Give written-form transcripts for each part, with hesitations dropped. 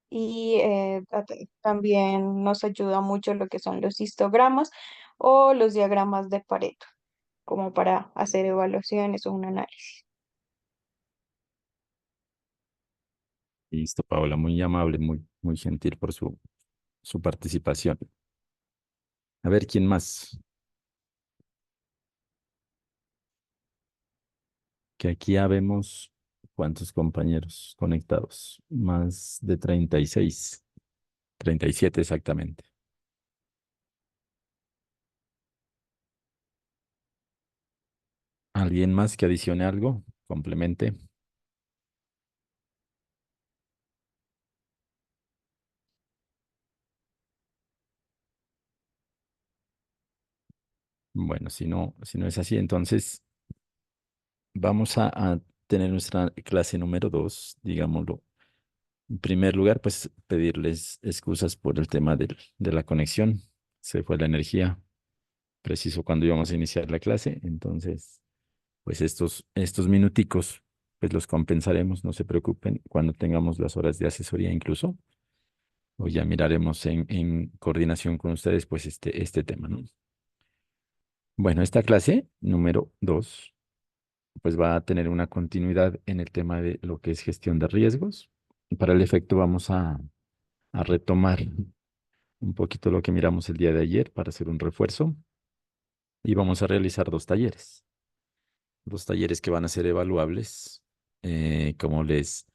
y también nos ayuda mucho lo que son los histogramas o los diagramas de Pareto, como para hacer evaluaciones o un análisis. Listo, Paola, muy amable, muy gentil por su participación. A ver, ¿quién más? Que aquí ya vemos cuántos compañeros conectados. Más de 36, 37 exactamente. ¿Alguien más que adicione algo? Complemente. Bueno, si no es así, entonces vamos a tener nuestra clase número 2, digámoslo. En primer lugar, pues pedirles excusas por el tema de la conexión. Se fue la energía preciso cuando íbamos a iniciar la clase. Entonces, pues estos minuticos, pues los compensaremos, no se preocupen, cuando tengamos las horas de asesoría incluso, o ya miraremos en coordinación con ustedes, pues este tema, ¿no? Bueno, esta clase número 2 pues va a tener una continuidad en el tema de lo que es gestión de riesgos. Y para el efecto vamos a retomar un poquito lo que miramos el día de ayer para hacer un refuerzo y vamos a realizar dos talleres que van a ser evaluables. Como les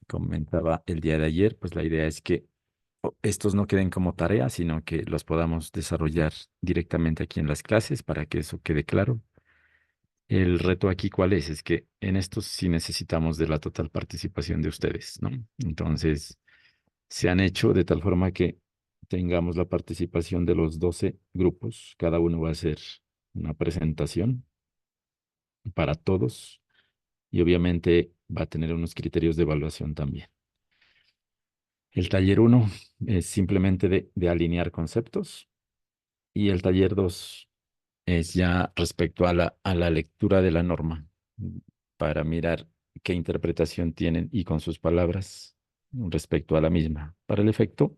comentaba el día de ayer, pues la idea es que estos no queden como tarea, sino que los podamos desarrollar directamente aquí en las clases para que eso quede claro. El reto aquí, ¿cuál es? Es que en estos sí necesitamos de la total participación de ustedes, ¿no? Entonces, se han hecho de tal forma que tengamos la participación de los 12 grupos. Cada uno va a hacer una presentación para todos y obviamente va a tener unos criterios de evaluación también. El taller uno es simplemente de alinear conceptos y el taller 2 es ya respecto a la lectura de la norma para mirar qué interpretación tienen y con sus palabras respecto a la misma. Para el efecto,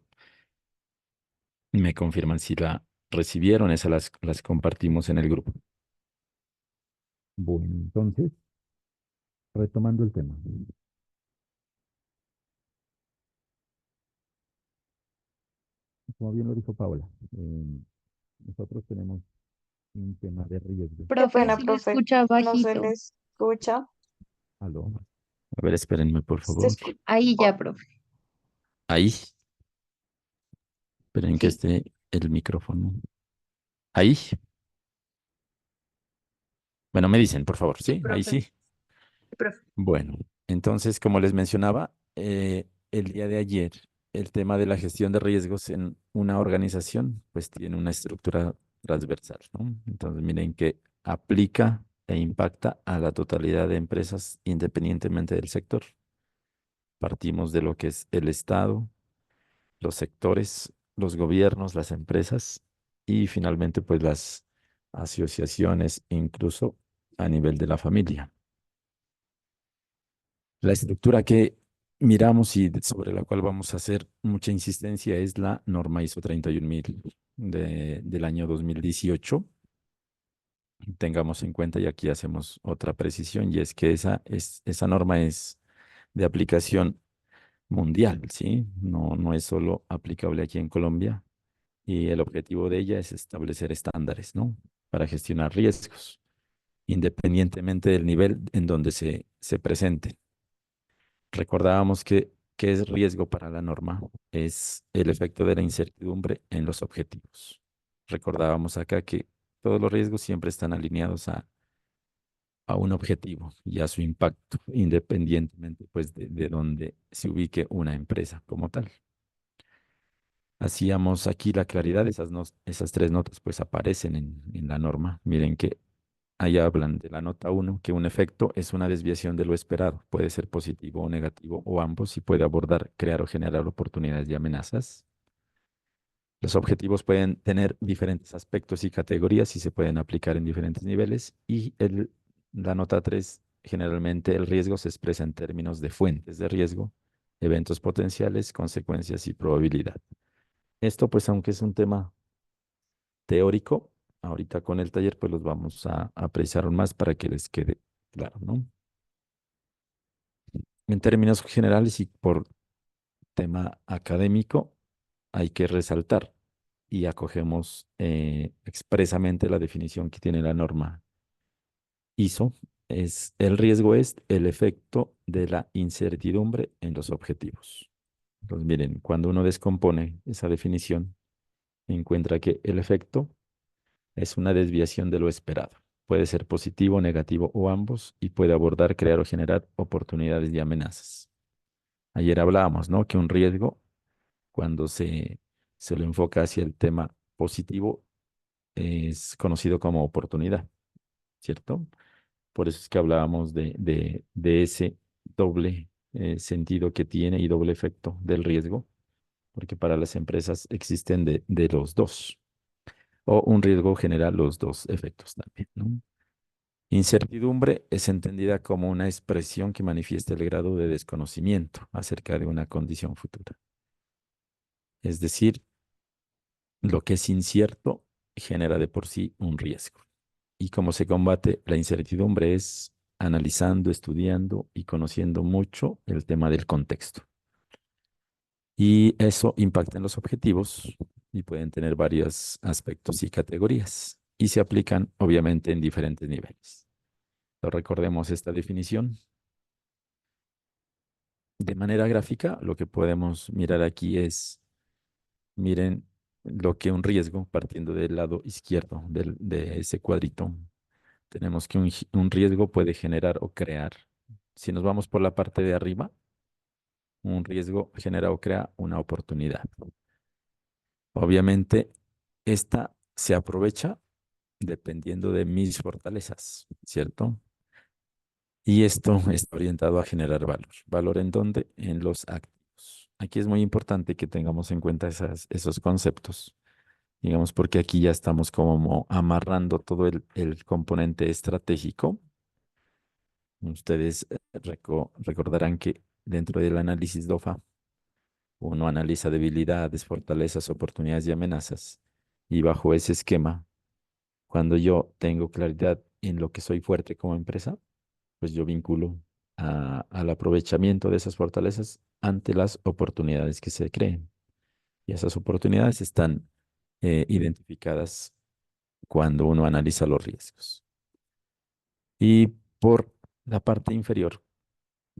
me confirman si la recibieron, esas las compartimos en el grupo. Bueno, entonces, retomando el tema. Como bien lo dijo Paola, nosotros tenemos un tema de riesgo. Qué Profe, pena, se le profe, escucha no se bajito. les escucha. ¿Aló? A ver, espérenme, por Se favor. escu- Ahí ya, profe. Ahí, esperen que Sí, esté el micrófono. Ahí. Bueno, me dicen, por favor, sí, ¿sí? Ahí profe. sí. Bueno, entonces, como les mencionaba, el día de ayer, el tema de la gestión de riesgos en una organización, pues tiene una estructura transversal, ¿no? Entonces, miren que aplica e impacta a la totalidad de empresas independientemente del sector. Partimos de lo que es el Estado, los sectores, los gobiernos, las empresas y finalmente, pues las asociaciones, incluso a nivel de la familia. La estructura que miramos y sobre la cual vamos a hacer mucha insistencia es la norma ISO 31000 del año 2018. Tengamos en cuenta, y aquí hacemos otra precisión, y es que esa norma es de aplicación mundial, ¿sí? No es solo aplicable aquí en Colombia, y el objetivo de ella es establecer estándares, ¿no? Para gestionar riesgos, independientemente del nivel en donde se presente. Recordábamos que es riesgo para la norma, es el efecto de la incertidumbre en los objetivos. Recordábamos acá que todos los riesgos siempre están alineados a un objetivo y a su impacto, independientemente pues de dónde se ubique una empresa como tal. Hacíamos aquí la claridad, esas tres notas pues aparecen en la norma. Miren que ahí hablan de la nota uno que un efecto es una desviación de lo esperado. Puede ser positivo o negativo o ambos y puede abordar, crear o generar oportunidades y amenazas. Los objetivos pueden tener diferentes aspectos y categorías y se pueden aplicar en diferentes niveles. Y la nota 3 generalmente el riesgo se expresa en términos de fuentes de riesgo eventos potenciales, consecuencias y probabilidad. Esto pues aunque es un tema teórico, ahorita con el taller pues los vamos a apreciar más para que les quede claro, ¿no? En términos generales y por tema académico, hay que resaltar y acogemos expresamente la definición que tiene la norma ISO. El riesgo es el efecto de la incertidumbre en los objetivos. Entonces, miren, cuando uno descompone esa definición, encuentra que el efecto es una desviación de lo esperado. Puede ser positivo, negativo o ambos y puede abordar, crear o generar oportunidades y amenazas. Ayer hablábamos, ¿no? Que un riesgo, cuando se lo enfoca hacia el tema positivo, es conocido como oportunidad, ¿cierto? Por eso es que hablábamos de ese doble sentido que tiene y doble efecto del riesgo, porque para las empresas existen de los dos, o un riesgo genera los dos efectos también, ¿no? Incertidumbre es entendida como una expresión que manifiesta el grado de desconocimiento acerca de una condición futura. Es decir, lo que es incierto genera de por sí un riesgo. ¿Y cómo se combate la incertidumbre? Es analizando, estudiando y conociendo mucho el tema del contexto. Y eso impacta en los objetivos y pueden tener varios aspectos y categorías. Y se aplican, obviamente, en diferentes niveles. Entonces, recordemos esta definición. De manera gráfica, lo que podemos mirar aquí es, miren, lo que un riesgo, partiendo del lado izquierdo de ese cuadrito, tenemos que un riesgo puede generar o crear. Si nos vamos por la parte de arriba, un riesgo genera o crea una oportunidad. Obviamente, esta se aprovecha dependiendo de mis fortalezas, ¿cierto? Y esto está orientado a generar valor. ¿Valor en dónde? En los activos. Aquí es muy importante que tengamos en cuenta esos conceptos, digamos, porque aquí ya estamos como amarrando todo el componente estratégico. Ustedes recordarán que dentro del análisis DOFA, uno analiza debilidades, fortalezas, oportunidades y amenazas. Y bajo ese esquema, cuando yo tengo claridad en lo que soy fuerte como empresa, pues yo vinculo al aprovechamiento de esas fortalezas ante las oportunidades que se creen. Y esas oportunidades están identificadas cuando uno analiza los riesgos. Y por la parte inferior,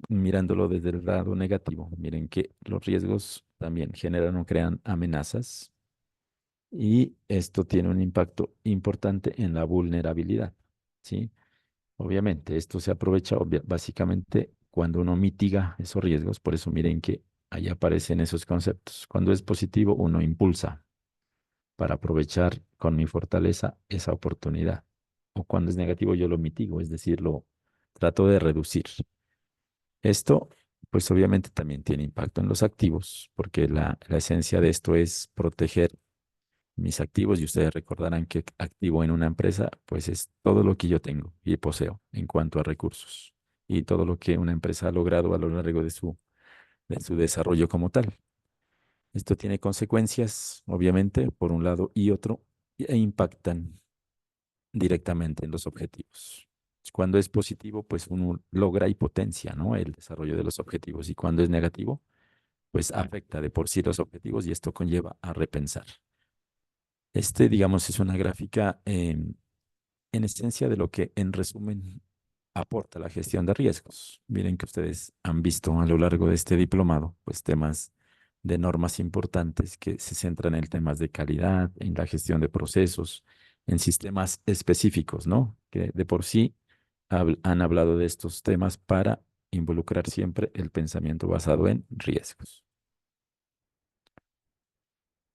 mirándolo desde el lado negativo, miren que los riesgos también generan o crean amenazas y esto tiene un impacto importante en la vulnerabilidad, ¿sí? Obviamente, esto se aprovecha básicamente cuando uno mitiga esos riesgos, por eso miren que ahí aparecen esos conceptos. Cuando es positivo, uno impulsa para aprovechar con mi fortaleza esa oportunidad. O cuando es negativo, yo lo mitigo, es decir, lo trato de reducir. Esto, pues obviamente también tiene impacto en los activos, porque la esencia de esto es proteger mis activos y ustedes recordarán que activo en una empresa, pues es todo lo que yo tengo y poseo en cuanto a recursos y todo lo que una empresa ha logrado a lo largo de su desarrollo como tal. Esto tiene consecuencias, obviamente, por un lado y otro, e impactan directamente en los objetivos. Cuando es positivo, pues uno logra y potencia, ¿no? El desarrollo de los objetivos. Y cuando es negativo, pues afecta de por sí los objetivos y esto conlleva a repensar. Digamos, es una gráfica en esencia de lo que, en resumen, aporta la gestión de riesgos. Miren que ustedes han visto a lo largo de este diplomado, pues temas de normas importantes que se centran en temas de calidad, en la gestión de procesos, en sistemas específicos, ¿no? Que de por sí han hablado de estos temas para involucrar siempre el pensamiento basado en riesgos.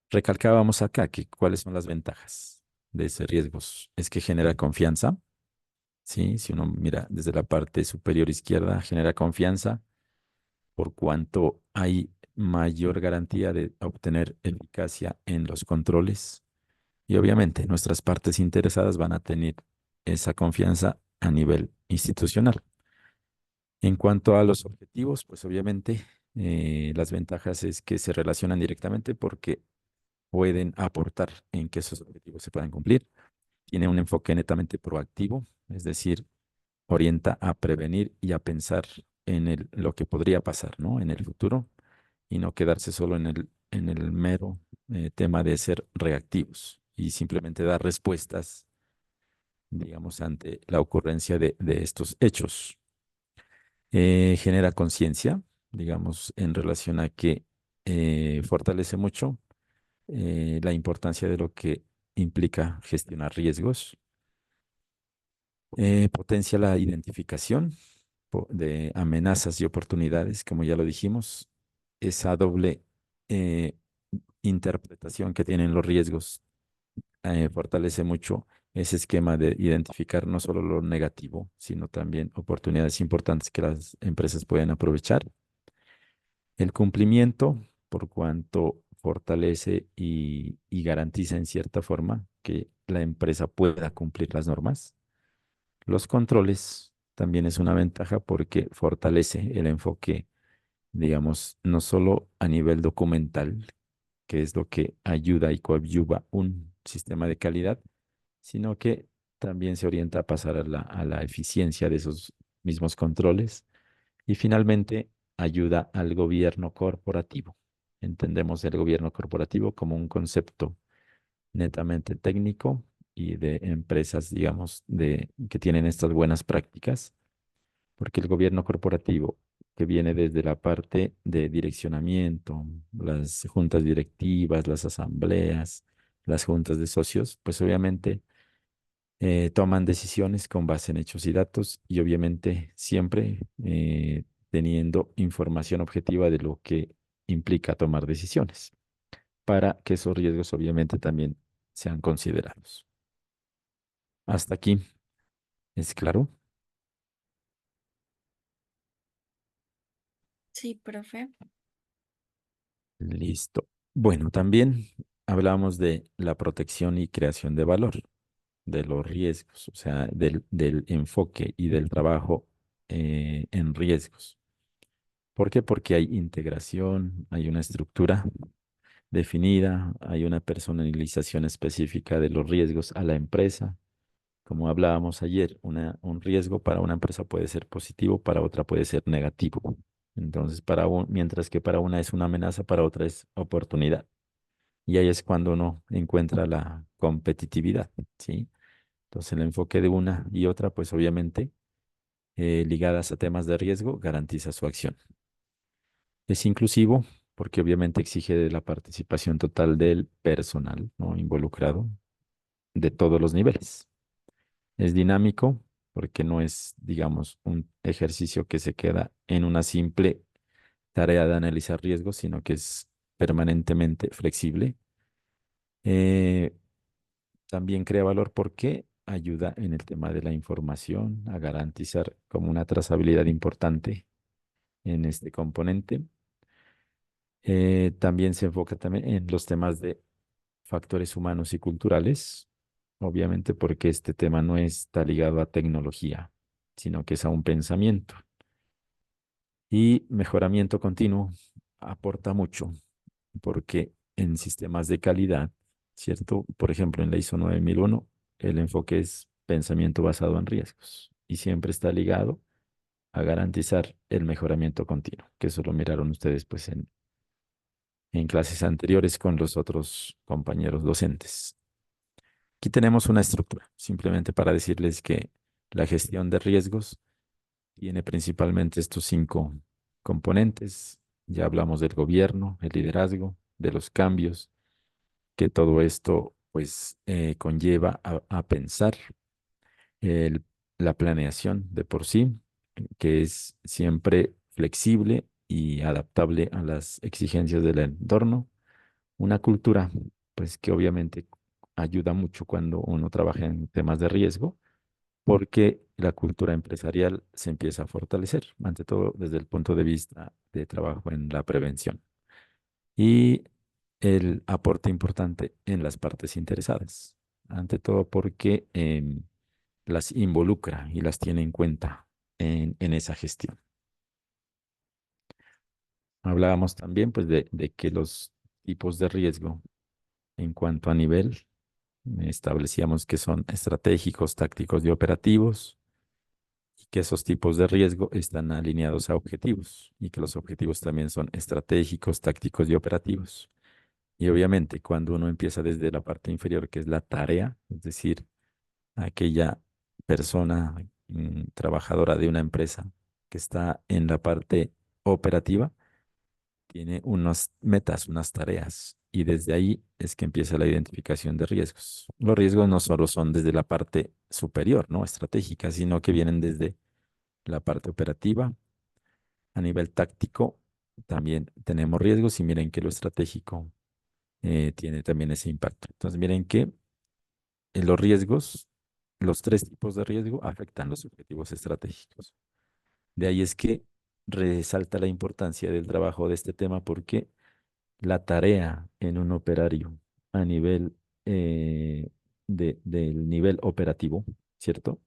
Recalcábamos acá que cuáles son las ventajas de ese riesgos. Es que genera confianza, ¿sí? Si uno mira desde la parte superior izquierda, genera confianza por cuanto hay mayor garantía de obtener eficacia en los controles. Y obviamente nuestras partes interesadas van a tener esa confianza a nivel institucional. En cuanto a los objetivos, pues obviamente Las ventajas es que se relacionan directamente porque pueden aportar en que esos objetivos se puedan cumplir. Tiene un enfoque netamente proactivo, es decir, orienta a prevenir y a pensar en lo que podría pasar, ¿no? En el futuro y no quedarse solo en el mero tema de ser reactivos y simplemente dar respuestas, digamos, ante la ocurrencia de estos hechos. Genera conciencia, digamos, en relación a que fortalece mucho la importancia de lo que implica gestionar riesgos. Potencia la identificación de amenazas y oportunidades, como ya lo dijimos, esa doble eh, interpretación que tienen los riesgos fortalece mucho ese esquema de identificar no solo lo negativo, sino también oportunidades importantes que las empresas pueden aprovechar. El cumplimiento, por cuanto fortalece y garantiza en cierta forma que la empresa pueda cumplir las normas. Los controles también es una ventaja porque fortalece el enfoque, digamos, no solo a nivel documental, que es lo que ayuda y coadyuva un sistema de calidad, sino que también se orienta a pasar a a la eficiencia de esos mismos controles y finalmente ayuda al gobierno corporativo. Entendemos el gobierno corporativo como un concepto netamente técnico y de empresas, digamos, que tienen estas buenas prácticas, porque el gobierno corporativo, que viene desde la parte de direccionamiento, las juntas directivas, las asambleas, las juntas de socios, pues obviamente toman decisiones con base en hechos y datos y obviamente siempre teniendo información objetiva de lo que implica tomar decisiones, para que esos riesgos obviamente también sean considerados. Hasta aquí, ¿es claro? Sí, profe. Listo. Bueno, también hablamos de la protección y creación de valor, de los riesgos, o sea, del enfoque y del trabajo en riesgos. ¿Por qué? Porque hay integración, hay una estructura definida, hay una personalización específica de los riesgos a la empresa. Como hablábamos ayer, un riesgo para una empresa puede ser positivo, para otra puede ser negativo. Entonces, mientras que para una es una amenaza, para otra es oportunidad. Y ahí es cuando uno encuentra la competitividad, ¿sí? Entonces, el enfoque de una y otra, pues obviamente, ligadas a temas de riesgo, garantiza su acción. Es inclusivo porque obviamente exige de la participación total del personal, ¿no? Involucrado de todos los niveles. Es dinámico porque no es, digamos, un ejercicio que se queda en una simple tarea de analizar riesgos, sino que es permanentemente flexible. Eh, También crea valor porque ayuda en el tema de la información a garantizar como una trazabilidad importante en este componente. También se enfoca también en los temas de factores humanos y culturales, obviamente porque este tema no está ligado a tecnología, sino que es a un pensamiento. Y mejoramiento continuo aporta mucho, porque en sistemas de calidad, ¿cierto? Por ejemplo, en la ISO 9001, el enfoque es pensamiento basado en riesgos y siempre está ligado a garantizar el mejoramiento continuo, que eso lo miraron ustedes pues en clases anteriores con los otros compañeros docentes. Aquí tenemos una estructura, simplemente para decirles que la gestión de riesgos tiene principalmente estos cinco componentes. Ya hablamos del gobierno, el liderazgo, de los cambios, que todo esto pues conlleva a pensar el- la planeación de por sí, que es siempre flexible y adaptable a las exigencias del entorno. Una cultura, pues que obviamente ayuda mucho cuando uno trabaja en temas de riesgo, porque la cultura empresarial se empieza a fortalecer, ante todo desde el punto de vista de trabajo en la prevención. Y el aporte importante en las partes interesadas, ante todo porque las involucra y las tiene en cuenta en esa gestión. Hablábamos también pues de que los tipos de riesgo en cuanto a nivel, establecíamos que son estratégicos, tácticos y operativos, y que esos tipos de riesgo están alineados a objetivos, y que los objetivos también son estratégicos, tácticos y operativos. Y obviamente cuando uno empieza desde la parte inferior, que es la tarea, es decir, aquella persona trabajadora de una empresa que está en la parte operativa, tiene unas metas, unas tareas, y desde ahí es que empieza la identificación de riesgos. Los riesgos no solo son desde la parte superior, ¿no? Estratégica, sino que vienen desde la parte operativa. A nivel táctico también tenemos riesgos, y miren que lo estratégico tiene también ese impacto. Entonces miren que los riesgos, los tres tipos de riesgo afectan los objetivos estratégicos. De ahí es que resalta la importancia del trabajo de este tema, porque la tarea en un operario a nivel del nivel operativo, ¿cierto?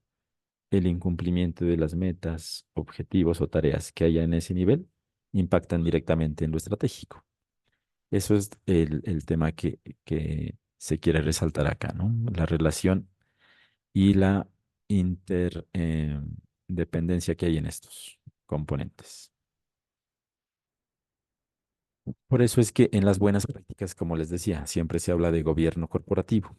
El incumplimiento de las metas, objetivos o tareas que haya en ese nivel impactan directamente en lo estratégico. Eso es el tema que se quiere resaltar acá, ¿no? La relación y la interdependencia que hay en estos componentes. Por eso es que en las buenas prácticas, como les decía, siempre se habla de gobierno corporativo,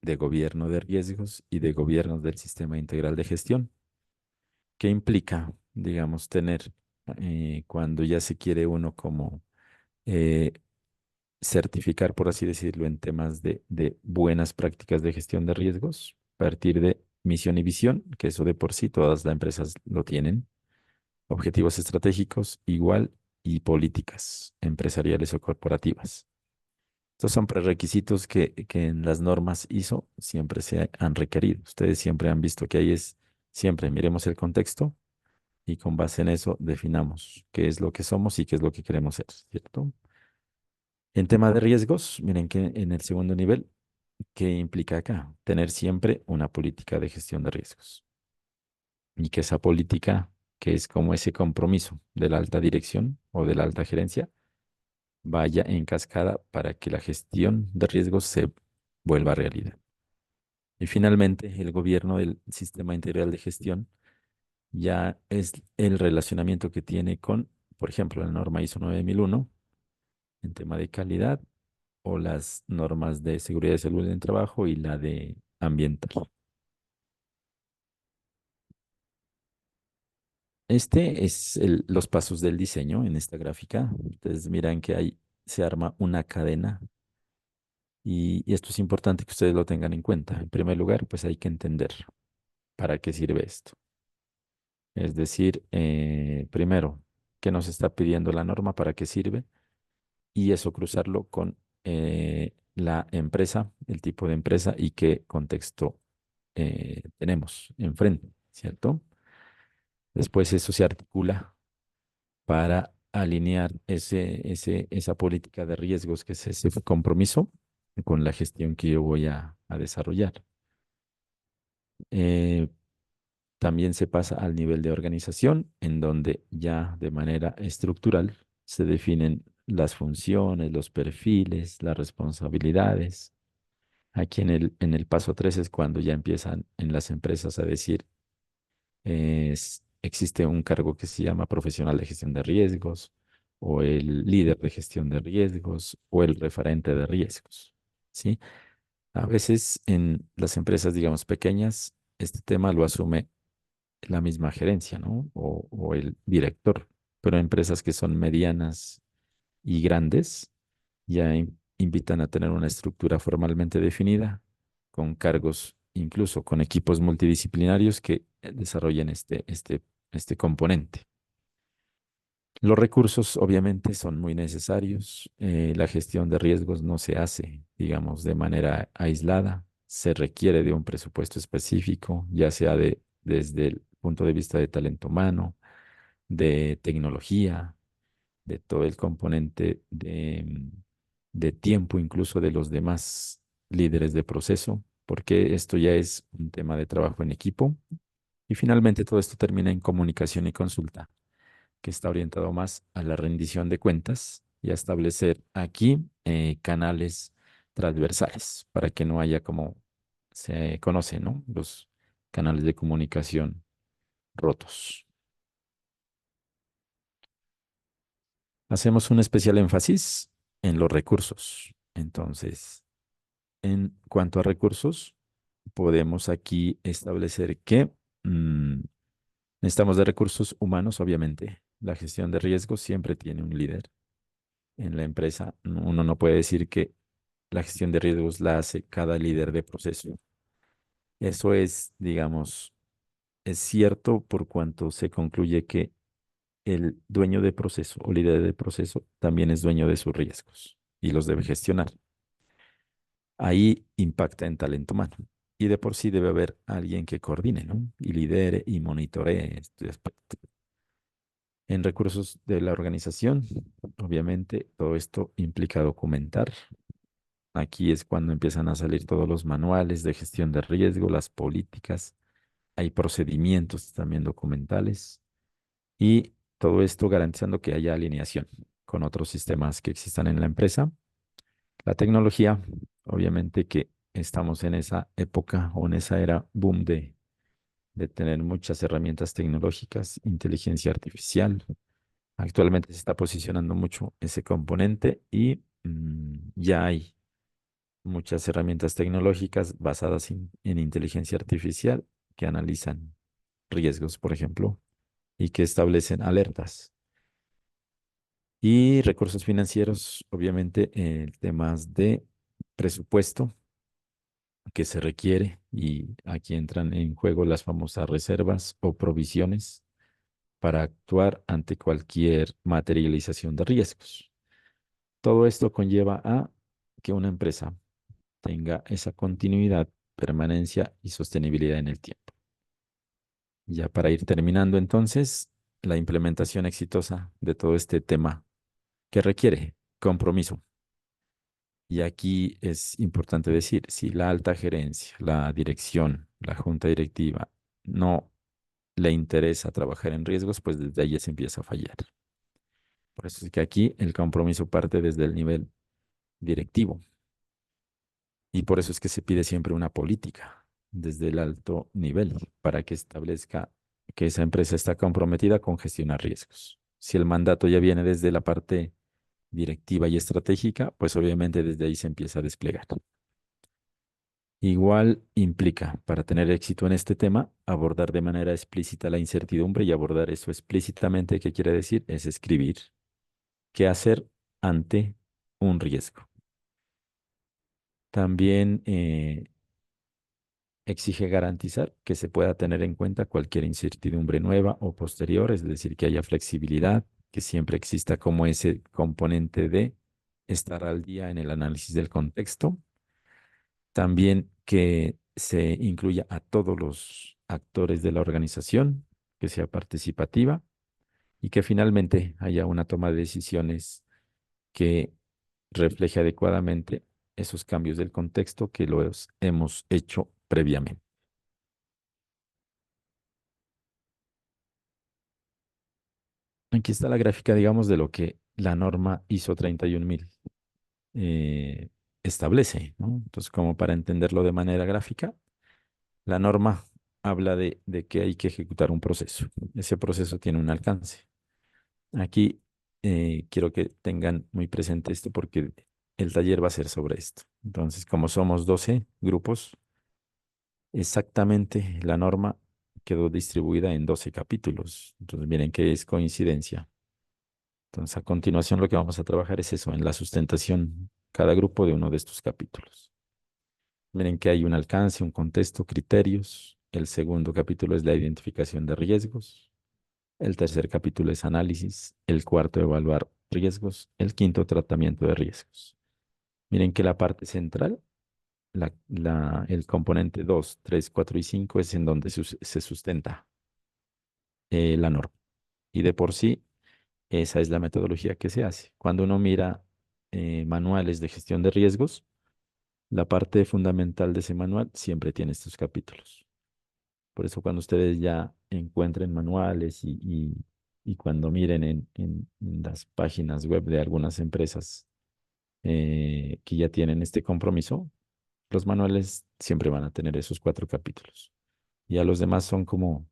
de gobierno de riesgos y de gobierno del sistema integral de gestión. ¿Qué implica, digamos, tener cuando ya se quiere uno como eh, certificar, por así decirlo, en temas de buenas prácticas de gestión de riesgos, partir de misión y visión, que eso de por sí todas las empresas lo tienen, objetivos estratégicos igual, y políticas empresariales o corporativas? Estos son prerequisitos que en las normas ISO siempre se han requerido. Ustedes siempre han visto que ahí es, siempre miremos el contexto y con base en eso definamos qué es lo que somos y qué es lo que queremos ser, ¿cierto? En tema de riesgos, miren que en el segundo nivel, ¿qué implica acá? Tener siempre una política de gestión de riesgos, y que esa política, que es como ese compromiso de la alta dirección o de la alta gerencia, vaya en cascada para que la gestión de riesgos se vuelva realidad. Y finalmente, el gobierno del sistema integral de gestión ya es el relacionamiento que tiene con, por ejemplo, la norma ISO 9001 en tema de calidad, o las normas de seguridad y salud en el trabajo y la de ambiental. Este es los pasos del diseño en esta gráfica. Ustedes miran que ahí se arma una cadena, y esto es importante que ustedes lo tengan en cuenta. En primer lugar, pues hay que entender para qué sirve esto. Es decir, primero, qué nos está pidiendo la norma, para qué sirve, y eso cruzarlo con la empresa, el tipo de empresa y qué contexto tenemos enfrente, ¿cierto? Después eso se articula para alinear esa política de riesgos, que es ese compromiso, con la gestión que yo voy a desarrollar. Eh, También se pasa al nivel de organización, en donde ya de manera estructural se definen las funciones, los perfiles, las responsabilidades. Aquí en el paso 3 es cuando ya empiezan en las empresas a decir, existe un cargo que se llama profesional de gestión de riesgos, o el líder de gestión de riesgos, o el referente de riesgos, ¿sí? A veces en las empresas, digamos, pequeñas, este tema lo asume la misma gerencia, ¿no? O el director. Pero empresas que son medianas y grandes ya invitan a tener una estructura formalmente definida, con cargos, incluso con equipos multidisciplinarios que desarrollen este componente. Los recursos obviamente son muy necesarios. La gestión de riesgos no se hace, digamos, de manera aislada. Se requiere de un presupuesto específico, ya sea desde el punto de vista de talento humano, de tecnología, de todo el componente de tiempo, incluso de los demás líderes de proceso, porque esto ya es un tema de trabajo en equipo. Y finalmente todo esto termina en comunicación y consulta, que está orientado más a la rendición de cuentas y a establecer aquí canales transversales para que no haya como se conoce, ¿no? Los canales de comunicación rotos. Hacemos un especial énfasis en los recursos. Entonces, en cuanto a recursos, podemos aquí establecer que mm, necesitamos de recursos humanos, obviamente. La gestión de riesgos siempre tiene un líder en la empresa. Uno no puede decir que la gestión de riesgos la hace cada líder de proceso. Eso es, digamos, es cierto por cuanto se concluye que el dueño de proceso o líder de proceso también es dueño de sus riesgos y los debe gestionar. Ahí impacta en talento humano. Y de por sí debe haber alguien que coordine, ¿no? Y lidere y monitoree este aspecto. En recursos de la organización, obviamente, todo esto implica documentar. Aquí es cuando empiezan a salir todos los manuales de gestión de riesgo, las políticas, hay procedimientos también documentales y todo esto garantizando que haya alineación con otros sistemas que existan en la empresa. La tecnología, obviamente que estamos en esa época o en esa era boom de tener muchas herramientas tecnológicas, inteligencia artificial. Actualmente se está posicionando mucho ese componente y ya hay muchas herramientas tecnológicas basadas en inteligencia artificial que analizan riesgos, por ejemplo, y que establecen alertas. Y recursos financieros, obviamente, temas de presupuesto que se requiere y aquí entran en juego las famosas reservas o provisiones para actuar ante cualquier materialización de riesgos. Todo esto conlleva a que una empresa tenga esa continuidad, permanencia y sostenibilidad en el tiempo. Ya para ir terminando entonces, la implementación exitosa de todo este tema que requiere compromiso. Y aquí es importante decir, si la alta gerencia, la dirección, la junta directiva no le interesa trabajar en riesgos, pues desde ahí ya se empieza a fallar. Por eso es que aquí el compromiso parte desde el nivel directivo y por eso es que se pide siempre una política desde el alto nivel para que establezca que esa empresa está comprometida con gestionar riesgos. Si el mandato ya viene desde la parte directiva y estratégica, pues obviamente desde ahí se empieza a desplegar. Igual implica, para tener éxito en este tema, abordar de manera explícita la incertidumbre y abordar eso explícitamente, ¿qué quiere decir? Es escribir qué hacer ante un riesgo. También exige garantizar que se pueda tener en cuenta cualquier incertidumbre nueva o posterior, es decir, que haya flexibilidad, que siempre exista como ese componente de estar al día en el análisis del contexto. También que se incluya a todos los actores de la organización, que sea participativa y que finalmente haya una toma de decisiones que refleje adecuadamente esos cambios del contexto que los hemos hecho previamente. Aquí está la gráfica, digamos, de lo que la norma ISO 31000 eh, establece, ¿no? Entonces, como para entenderlo de manera gráfica, la norma habla de que hay que ejecutar un proceso. Ese proceso tiene un alcance. Aquí quiero que tengan muy presente esto porque el taller va a ser sobre esto. Entonces, como somos 12 grupos, exactamente la norma quedó distribuida en 12 capítulos. Entonces, miren que es coincidencia. Entonces, a continuación lo que vamos a trabajar es eso, en la sustentación, cada grupo de uno de estos capítulos. Miren que hay un alcance, un contexto, criterios. El segundo capítulo es la identificación de riesgos. El tercer capítulo es análisis. El cuarto, evaluar riesgos. El quinto, tratamiento de riesgos. Miren que la parte central, el componente 2, 3, 4 y 5 es en donde se sustenta la norma. Y de por sí, esa es la metodología que se hace. Cuando uno mira manuales de gestión de riesgos, la parte fundamental de ese manual siempre tiene estos capítulos. Por eso cuando ustedes ya encuentren manuales y cuando miren en las páginas web de algunas empresas que ya tienen este compromiso, los manuales siempre van a tener esos 4 capítulos. Ya los demás son como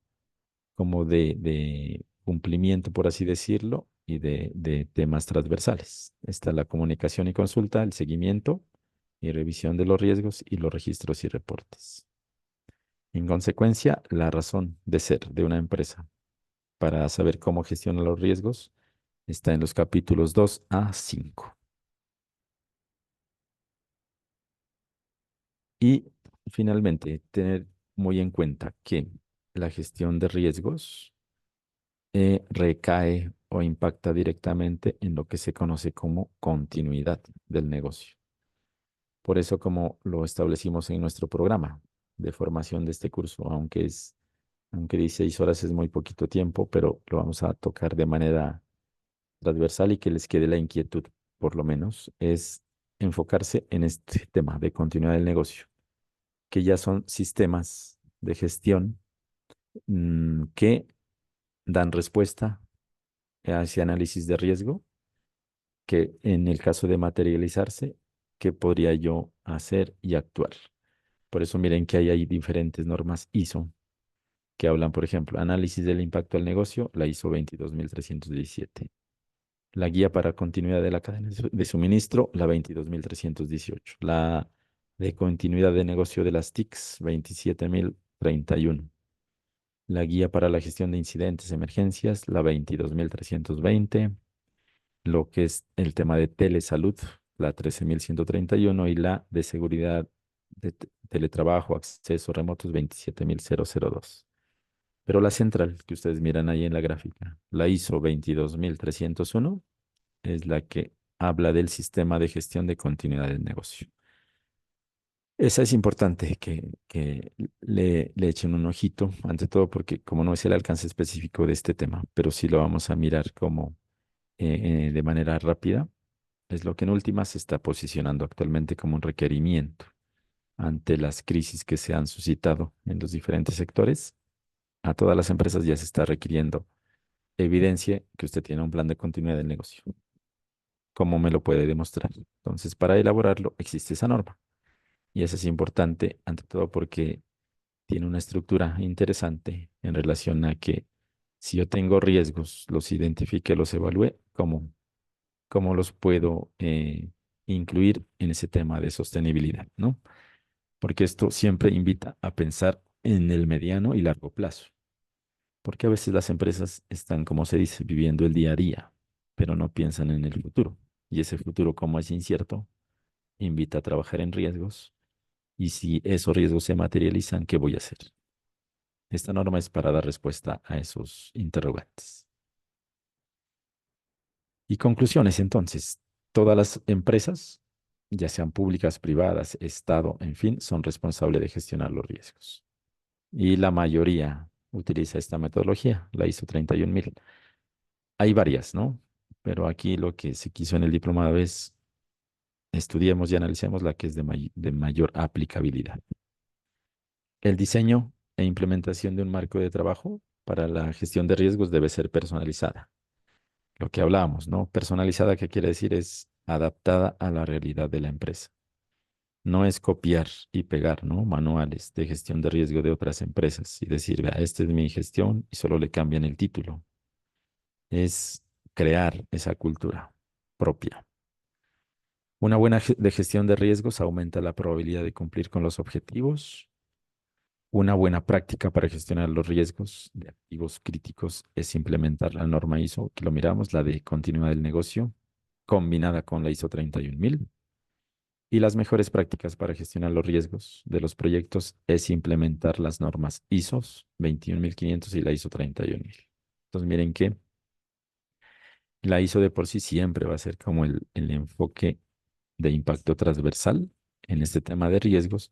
de cumplimiento, por así decirlo, y de temas transversales. Está la comunicación y consulta, el seguimiento y revisión de los riesgos y los registros y reportes. En consecuencia, la razón de ser de una empresa para saber cómo gestiona los riesgos está en los capítulos 2 a 5. Y finalmente, tener muy en cuenta que la gestión de riesgos recae o impacta directamente en lo que se conoce como continuidad del negocio. Por eso, como lo establecimos en nuestro programa de formación de este curso, aunque 16 horas es muy poquito tiempo, pero lo vamos a tocar de manera transversal y que les quede la inquietud, por lo menos, es enfocarse en este tema de continuidad del negocio, que ya son sistemas de gestión que dan respuesta a ese análisis de riesgo, que en el caso de materializarse, ¿qué podría yo hacer y actuar? Por eso miren que hay diferentes normas ISO que hablan, por ejemplo, análisis del impacto al negocio, la ISO 22317. La guía para continuidad de la cadena de suministro, la 22318. La de continuidad de negocio de las TICs, 27031. La guía para la gestión de incidentes, emergencias, la 22320. Lo que es el tema de telesalud, la 13131 y la de seguridad de teletrabajo, acceso remotos, 27002. Pero la central que ustedes miran ahí en la gráfica, la ISO 22301, es la que habla del sistema de gestión de continuidad del negocio. Esa es importante que le echen un ojito, ante todo porque como no es el alcance específico de este tema, pero sí lo vamos a mirar como de manera rápida, es lo que en última se está posicionando actualmente como un requerimiento ante las crisis que se han suscitado en los diferentes sectores. A todas las empresas ya se está requiriendo evidencia que usted tiene un plan de continuidad del negocio. ¿Cómo me lo puede demostrar? Entonces, para elaborarlo existe esa norma. Y eso es importante, ante todo porque tiene una estructura interesante en relación a que si yo tengo riesgos, los identifique, los evalúe, ¿cómo los puedo incluir en ese tema de sostenibilidad, ¿no? Porque esto siempre invita a pensar en el mediano y largo plazo. Porque a veces las empresas están, como se dice, viviendo el día a día, pero no piensan en el futuro. Y ese futuro, como es incierto, invita a trabajar en riesgos. Y si esos riesgos se materializan, ¿qué voy a hacer? Esta norma es para dar respuesta a esos interrogantes. Y conclusiones, entonces, todas las empresas, ya sean públicas, privadas, Estado, en fin, son responsables de gestionar los riesgos. Y la mayoría utiliza esta metodología, la ISO 31000. Hay varias, ¿no? Pero aquí lo que se quiso en el diplomado es estudiemos y analicemos la que es de mayor aplicabilidad. El diseño e implementación de un marco de trabajo para la gestión de riesgos debe ser personalizada. Lo que hablábamos, ¿no? Personalizada, ¿qué quiere decir? Es adaptada a la realidad de la empresa. No es copiar y pegar, ¿no? Manuales de gestión de riesgo de otras empresas y decir, vea, esta es mi gestión y solo le cambian el título. Es crear esa cultura propia. Una buena gestión de riesgos aumenta la probabilidad de cumplir con los objetivos. Una buena práctica para gestionar los riesgos de activos críticos es implementar la norma ISO, que lo miramos, la de continuidad del negocio, combinada con la ISO 31000. Y las mejores prácticas para gestionar los riesgos de los proyectos es implementar las normas ISO 21500 y la ISO 31000. Entonces, miren que la ISO de por sí siempre va a ser como el enfoque de impacto transversal en este tema de riesgos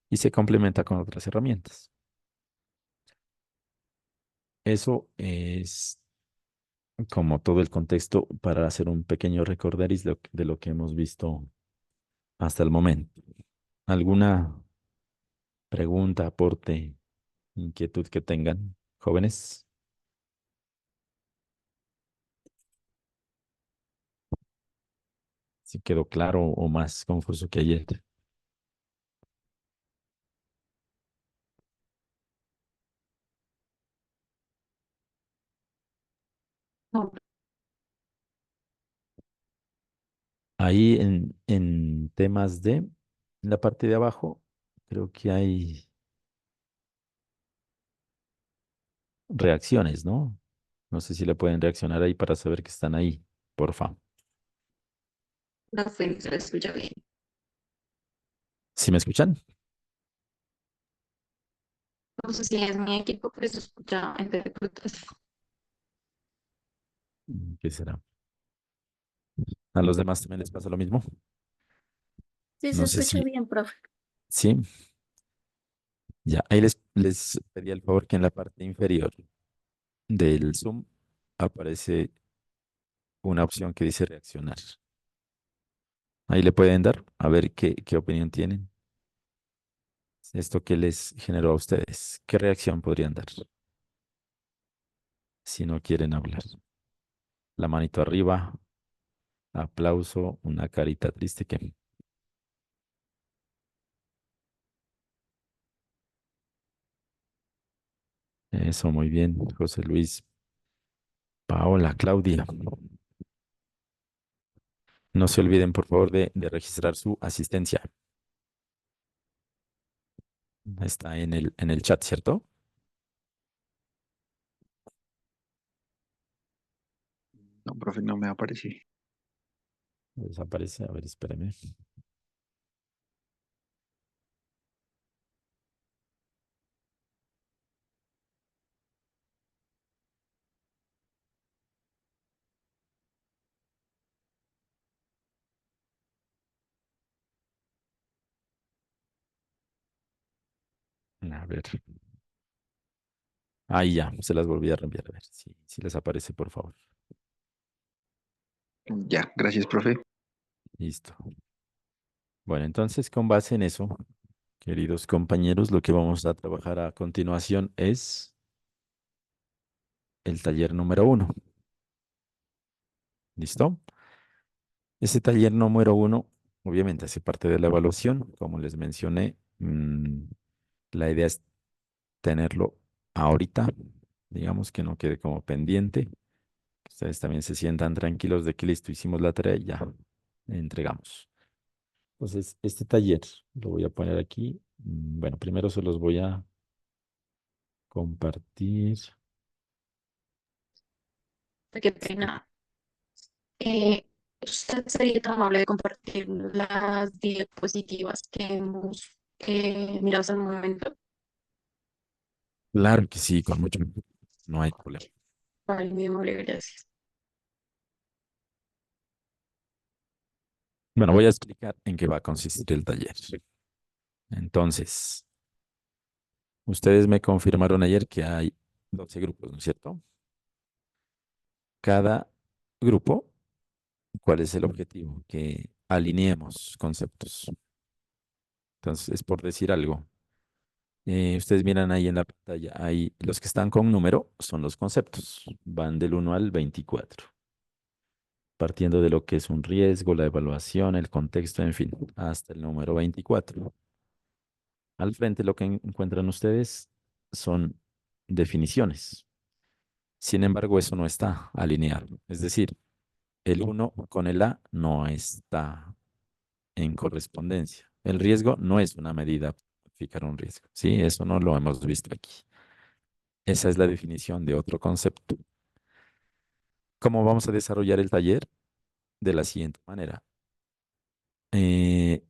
y se complementa con otras herramientas. Eso es como todo el contexto para hacer un pequeño recorderis de lo que hemos visto hasta el momento. ¿Alguna pregunta, aporte, inquietud que tengan, jóvenes? Si quedó claro o más confuso que ayer. No, Ahí en temas de, en la parte de abajo, creo que hay reacciones, ¿no? No sé si le pueden reaccionar ahí para saber que están ahí, porfa. no fue, no se lo escucha bien. ¿Sí me escuchan? No sé si es mi equipo, pero se escucha entrecortado. ¿Qué será? ¿A los demás también les pasa lo mismo? Sí, se No sé escucha si, bien, profe. sí, ya. Ahí les pedí el favor que en la parte inferior del Zoom aparece una opción que dice reaccionar. Ahí le pueden dar a ver qué opinión tienen. Esto que les generó a ustedes. ¿Qué reacción podrían dar si no quieren hablar? La manito arriba, aplauso, una carita triste que eso, muy bien. José Luis, Paola, Claudia. No se olviden, por favor, de registrar su asistencia. Está en el chat, ¿cierto? No, profe, no me apareció. Desaparece. A ver, espérame. A ver. Ahí ya, se las volví a reenviar. A ver si les aparece, por favor. Ya, gracias, profe. Listo. Bueno, entonces, con base en eso, queridos compañeros, lo que vamos a trabajar a continuación es el taller número 1. ¿Listo? Ese taller número 1, obviamente, hace parte de la evaluación. Como les mencioné, la idea es tenerlo ahorita, digamos que no quede como pendiente. Que ustedes también se sientan tranquilos de que listo, hicimos la tarea y ya entregamos. Entonces, este taller lo voy a poner aquí. Bueno, primero se los voy a compartir. Qué pena. Eh, ¿Usted sería tan amable de compartir las diapositivas que hemos mirado hasta el momento? Claro que sí, con mucho gusto. No hay problema. Vale, muy amable, gracias. Bueno, voy a explicar en qué va a consistir el taller. Entonces, ustedes me confirmaron ayer que hay 12 grupos, ¿no es cierto? Cada grupo, ¿cuál es el objetivo? Que alineemos conceptos. Entonces, es por decir algo. Ustedes miran ahí en la pantalla, hay los que están con número son los conceptos, van del 1 al 24, partiendo de lo que es un riesgo, la evaluación, el contexto, en fin, hasta el número 24. Al frente lo que encuentran ustedes son definiciones. Sin embargo, eso no está alineado. Es decir, el uno con el A no está en correspondencia. El riesgo no es una medida para identificar un riesgo. Sí, eso no lo hemos visto aquí. Esa es la definición de otro concepto. ¿Cómo vamos a desarrollar el taller? De la siguiente manera. Eh,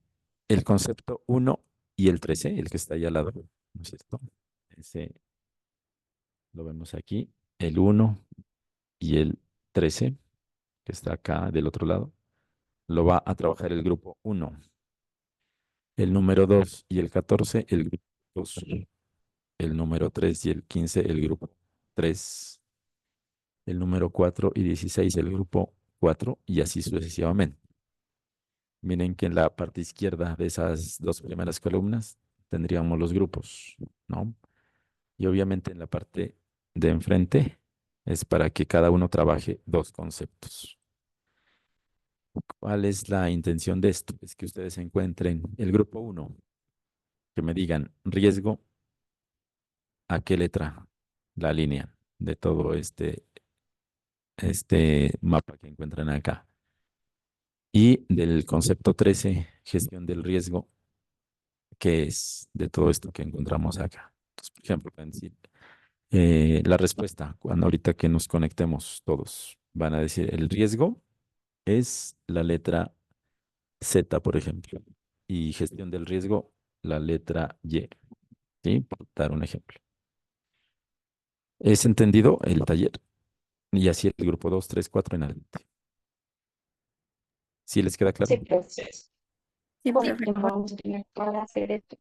el concepto uno y el 13, el que está ahí al lado, ¿no es cierto? Ese lo vemos aquí. El uno y el 13, que está acá del otro lado, lo va a trabajar el grupo uno. El número 2 y el 14, el grupo 2. El número 3 y el 15, el grupo 3. El número 4 y 16, el grupo 4, y así sucesivamente. Miren que en la parte izquierda de esas dos primeras columnas tendríamos los grupos, ¿no? Y obviamente en la parte de enfrente es para que cada uno trabaje dos conceptos. ¿Cuál es la intención de esto? Es que ustedes encuentren el grupo uno, que me digan riesgo, ¿a qué letra la línea de todo este mapa que encuentran acá? Y del concepto 13, gestión del riesgo, ¿qué es de todo esto que encontramos acá? Entonces, por ejemplo, pueden decir, la respuesta, cuando ahorita que nos conectemos todos, van a decir, el riesgo es la letra Z, por ejemplo, y gestión del riesgo, la letra Y, ¿sí? Por dar un ejemplo. ¿Es entendido el taller? Y así el grupo 2, 3, 4 en adelante. ¿Sí les queda claro? Sí, profe. Sí, Sí, profe. vamos a tener para hacer esto.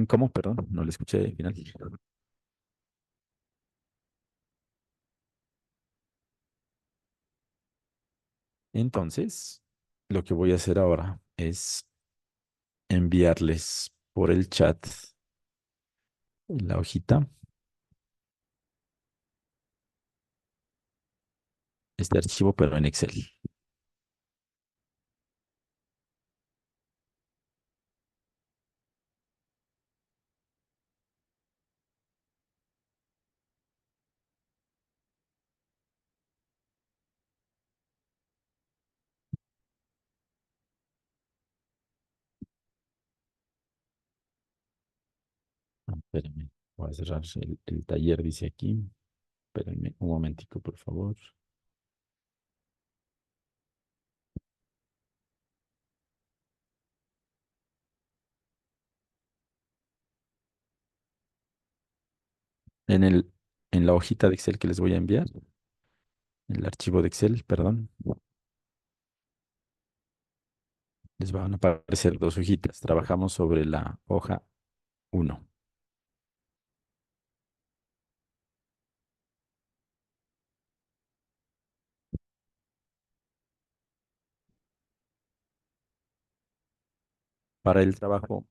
¿Cómo? Perdón, no le escuché al final. Entonces, lo que voy a hacer ahora es enviarles por el chat la hojita, este archivo, pero en Excel. Espérenme, voy a cerrar el taller, dice aquí. Espérenme un momentico, por favor. En en la hojita de Excel que les voy a enviar, el archivo de Excel, perdón, les van a aparecer dos hojitas. Trabajamos sobre la hoja uno. Para el trabajo,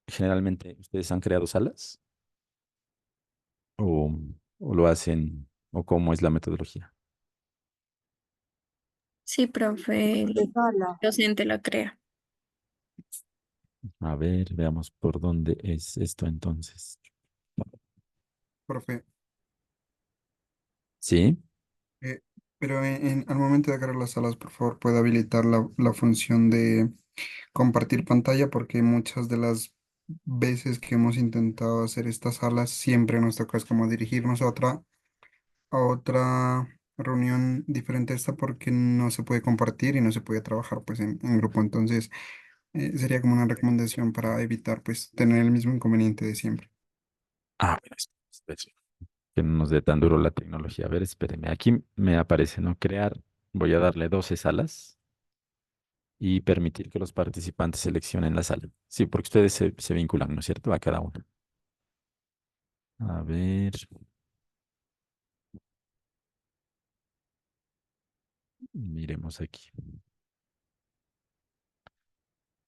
generalmente, ¿ustedes han creado salas? ¿O, o lo hacen? ¿O cómo es la metodología? Sí, profe, el Hola. docente la crea. A ver, veamos por dónde es esto entonces. Profe, ¿Sí? eh, pero al momento de crear las salas, por favor, puede habilitar la función de compartir pantalla porque muchas de las veces que hemos intentado hacer estas salas siempre nos toca es como dirigirnos a otra reunión diferente a esta porque no se puede compartir y no se puede trabajar pues en grupo. Entonces, sería como una recomendación para evitar pues tener el mismo inconveniente de siempre. Ah, bueno, espera, que no nos dé tan duro la tecnología. A ver, espérenme. Aquí me aparece, ¿no? Crear. Voy a darle 12 salas y permitir que los participantes seleccionen la sala. Sí, porque ustedes se vinculan, ¿no es cierto? A cada una. A ver, miremos aquí.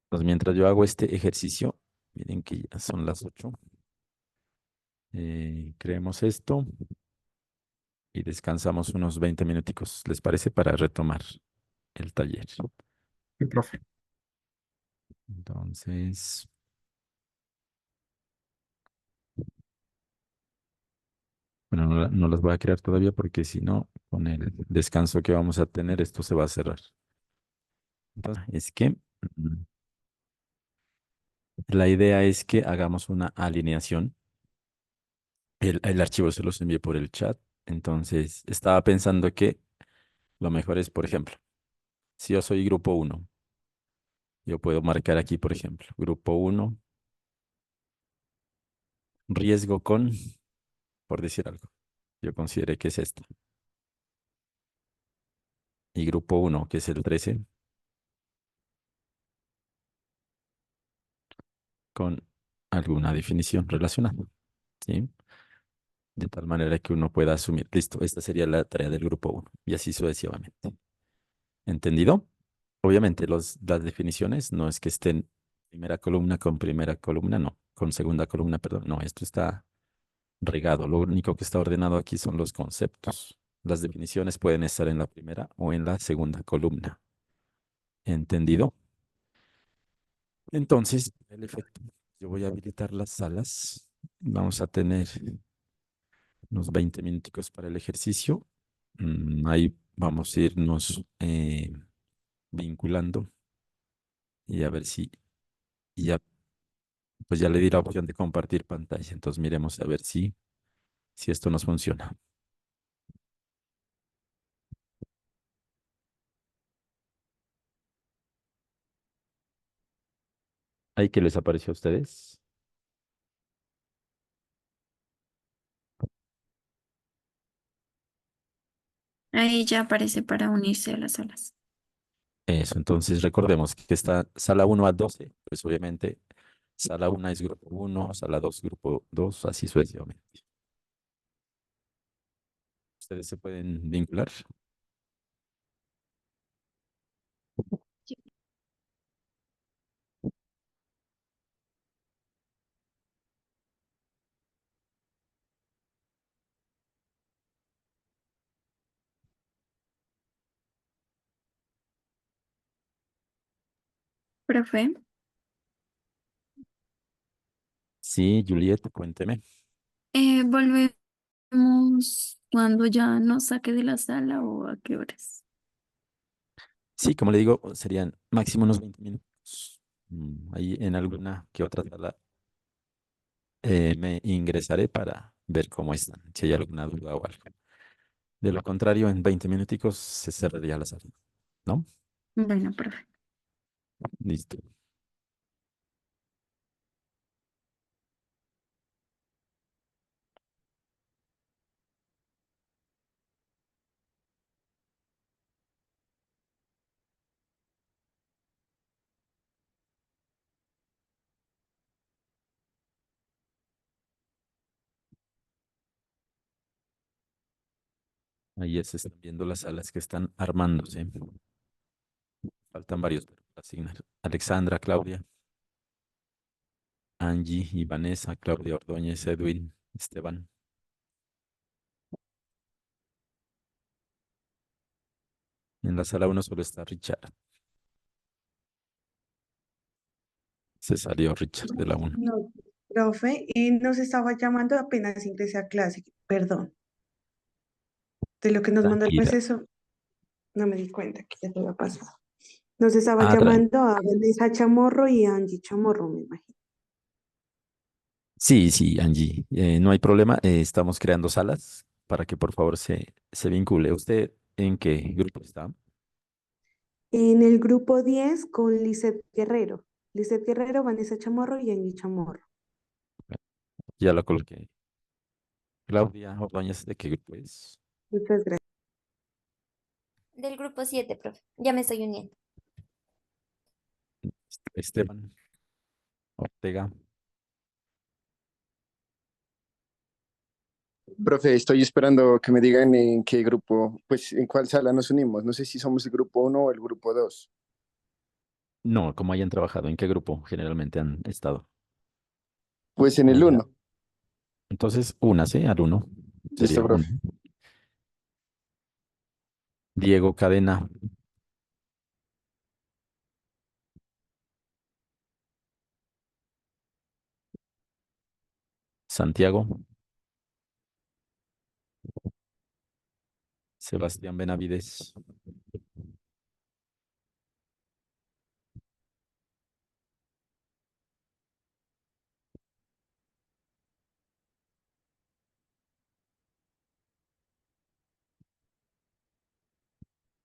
Pues mientras yo hago este ejercicio, miren que ya son las 8. Creemos esto y descansamos unos 20 minuticos, ¿les parece? Para retomar el taller. Sí, profe. Entonces, bueno, no las voy a crear todavía porque si no, con el descanso que vamos a tener, esto se va a cerrar. Entonces, es que la idea es que hagamos una alineación. El archivo se los envié por el chat. Entonces, estaba pensando que lo mejor es, por ejemplo, si yo soy grupo uno, yo puedo marcar aquí, por ejemplo, grupo uno, riesgo con, por decir algo. Yo consideré que es esta. Y grupo uno, que es el 13, con alguna definición relacionada. ¿Sí? De tal manera que uno pueda asumir, listo, esta sería la tarea del grupo uno y así sucesivamente. ¿Entendido? Obviamente las definiciones no es que estén primera columna con primera columna, no, con segunda columna, perdón, no, esto está regado. Lo único que está ordenado aquí son los conceptos. Las definiciones pueden estar en la primera o en la segunda columna. ¿Entendido? Entonces, el efecto. Yo voy a habilitar las salas. Vamos a tener unos 20 minutos para el ejercicio. Ahí vamos a irnos vinculando y a ver si y ya, pues ya le di la opción de compartir pantalla. Entonces miremos a ver si esto nos funciona. ¿Ahí qué les apareció a ustedes? Ahí ya aparece para unirse a las salas. Eso, entonces recordemos que está sala 1 a 12, pues obviamente sala 1 es grupo 1, sala 2 grupo 2, así sucesivamente. Ustedes se pueden vincular. Profe, Sí, Juliet, cuénteme. ¿volvemos cuando ya nos saque de la sala o a qué horas? Sí, como le digo, serían máximo unos 20 minutos. Ahí en alguna que otra sala me ingresaré para ver cómo están, si hay alguna duda o algo. De lo contrario, en 20 minuticos se cerraría la sala, ¿no? Bueno, profe. Listo. Ahí ya se están viendo las salas que están armándose. Faltan varios para asignar. Alexandra, Claudia, Angie y Vanessa, Claudia Ordóñez, Edwin, Esteban. En la sala 1 solo está Richard. Se salió Richard de la 1. No, profe, nos estaba llamando apenas ingresé a clase, perdón, de lo que nos mandó el Tranquila. proceso, no me di cuenta que ya te había pasado. Nos estaba Ah, llamando a Vanessa Chamorro y a Angie Chamorro, me imagino. sí, sí, Angie. No hay problema. Estamos creando salas para que por favor se vincule. ¿Usted en qué grupo está? En el grupo 10 con Lisette Guerrero. Lisette Guerrero, Vanessa Chamorro y Angie Chamorro. Ya la coloqué. Claudia Ordóñez, ¿de qué grupo es? Muchas gracias. Del grupo 7, profe. Ya me estoy uniendo. Esteban Ortega. Profe, estoy esperando que me digan en qué grupo, pues en cuál sala nos unimos. No sé si somos el grupo 1 o el grupo 2. No, como hayan trabajado, ¿en qué grupo generalmente han estado? Pues en O el ya. 1. Entonces, únase al uno. Listo, Sería uno. profe. Diego Cadena, Santiago, Sebastián Benavides,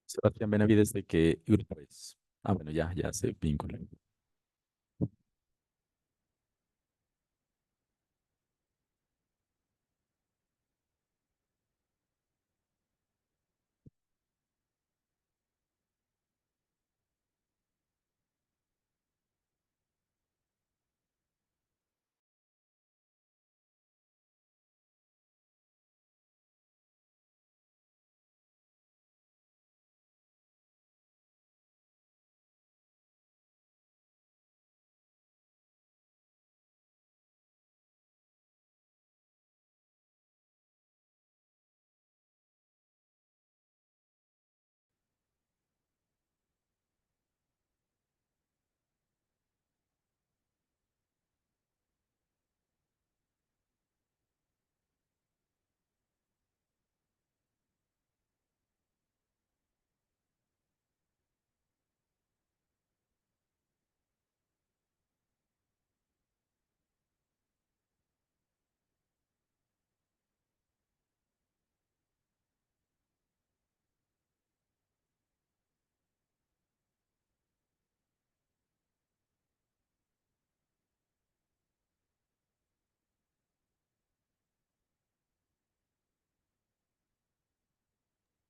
Sebastián Benavides, ¿de qué grupo es? Ah, bueno, ya se vincula.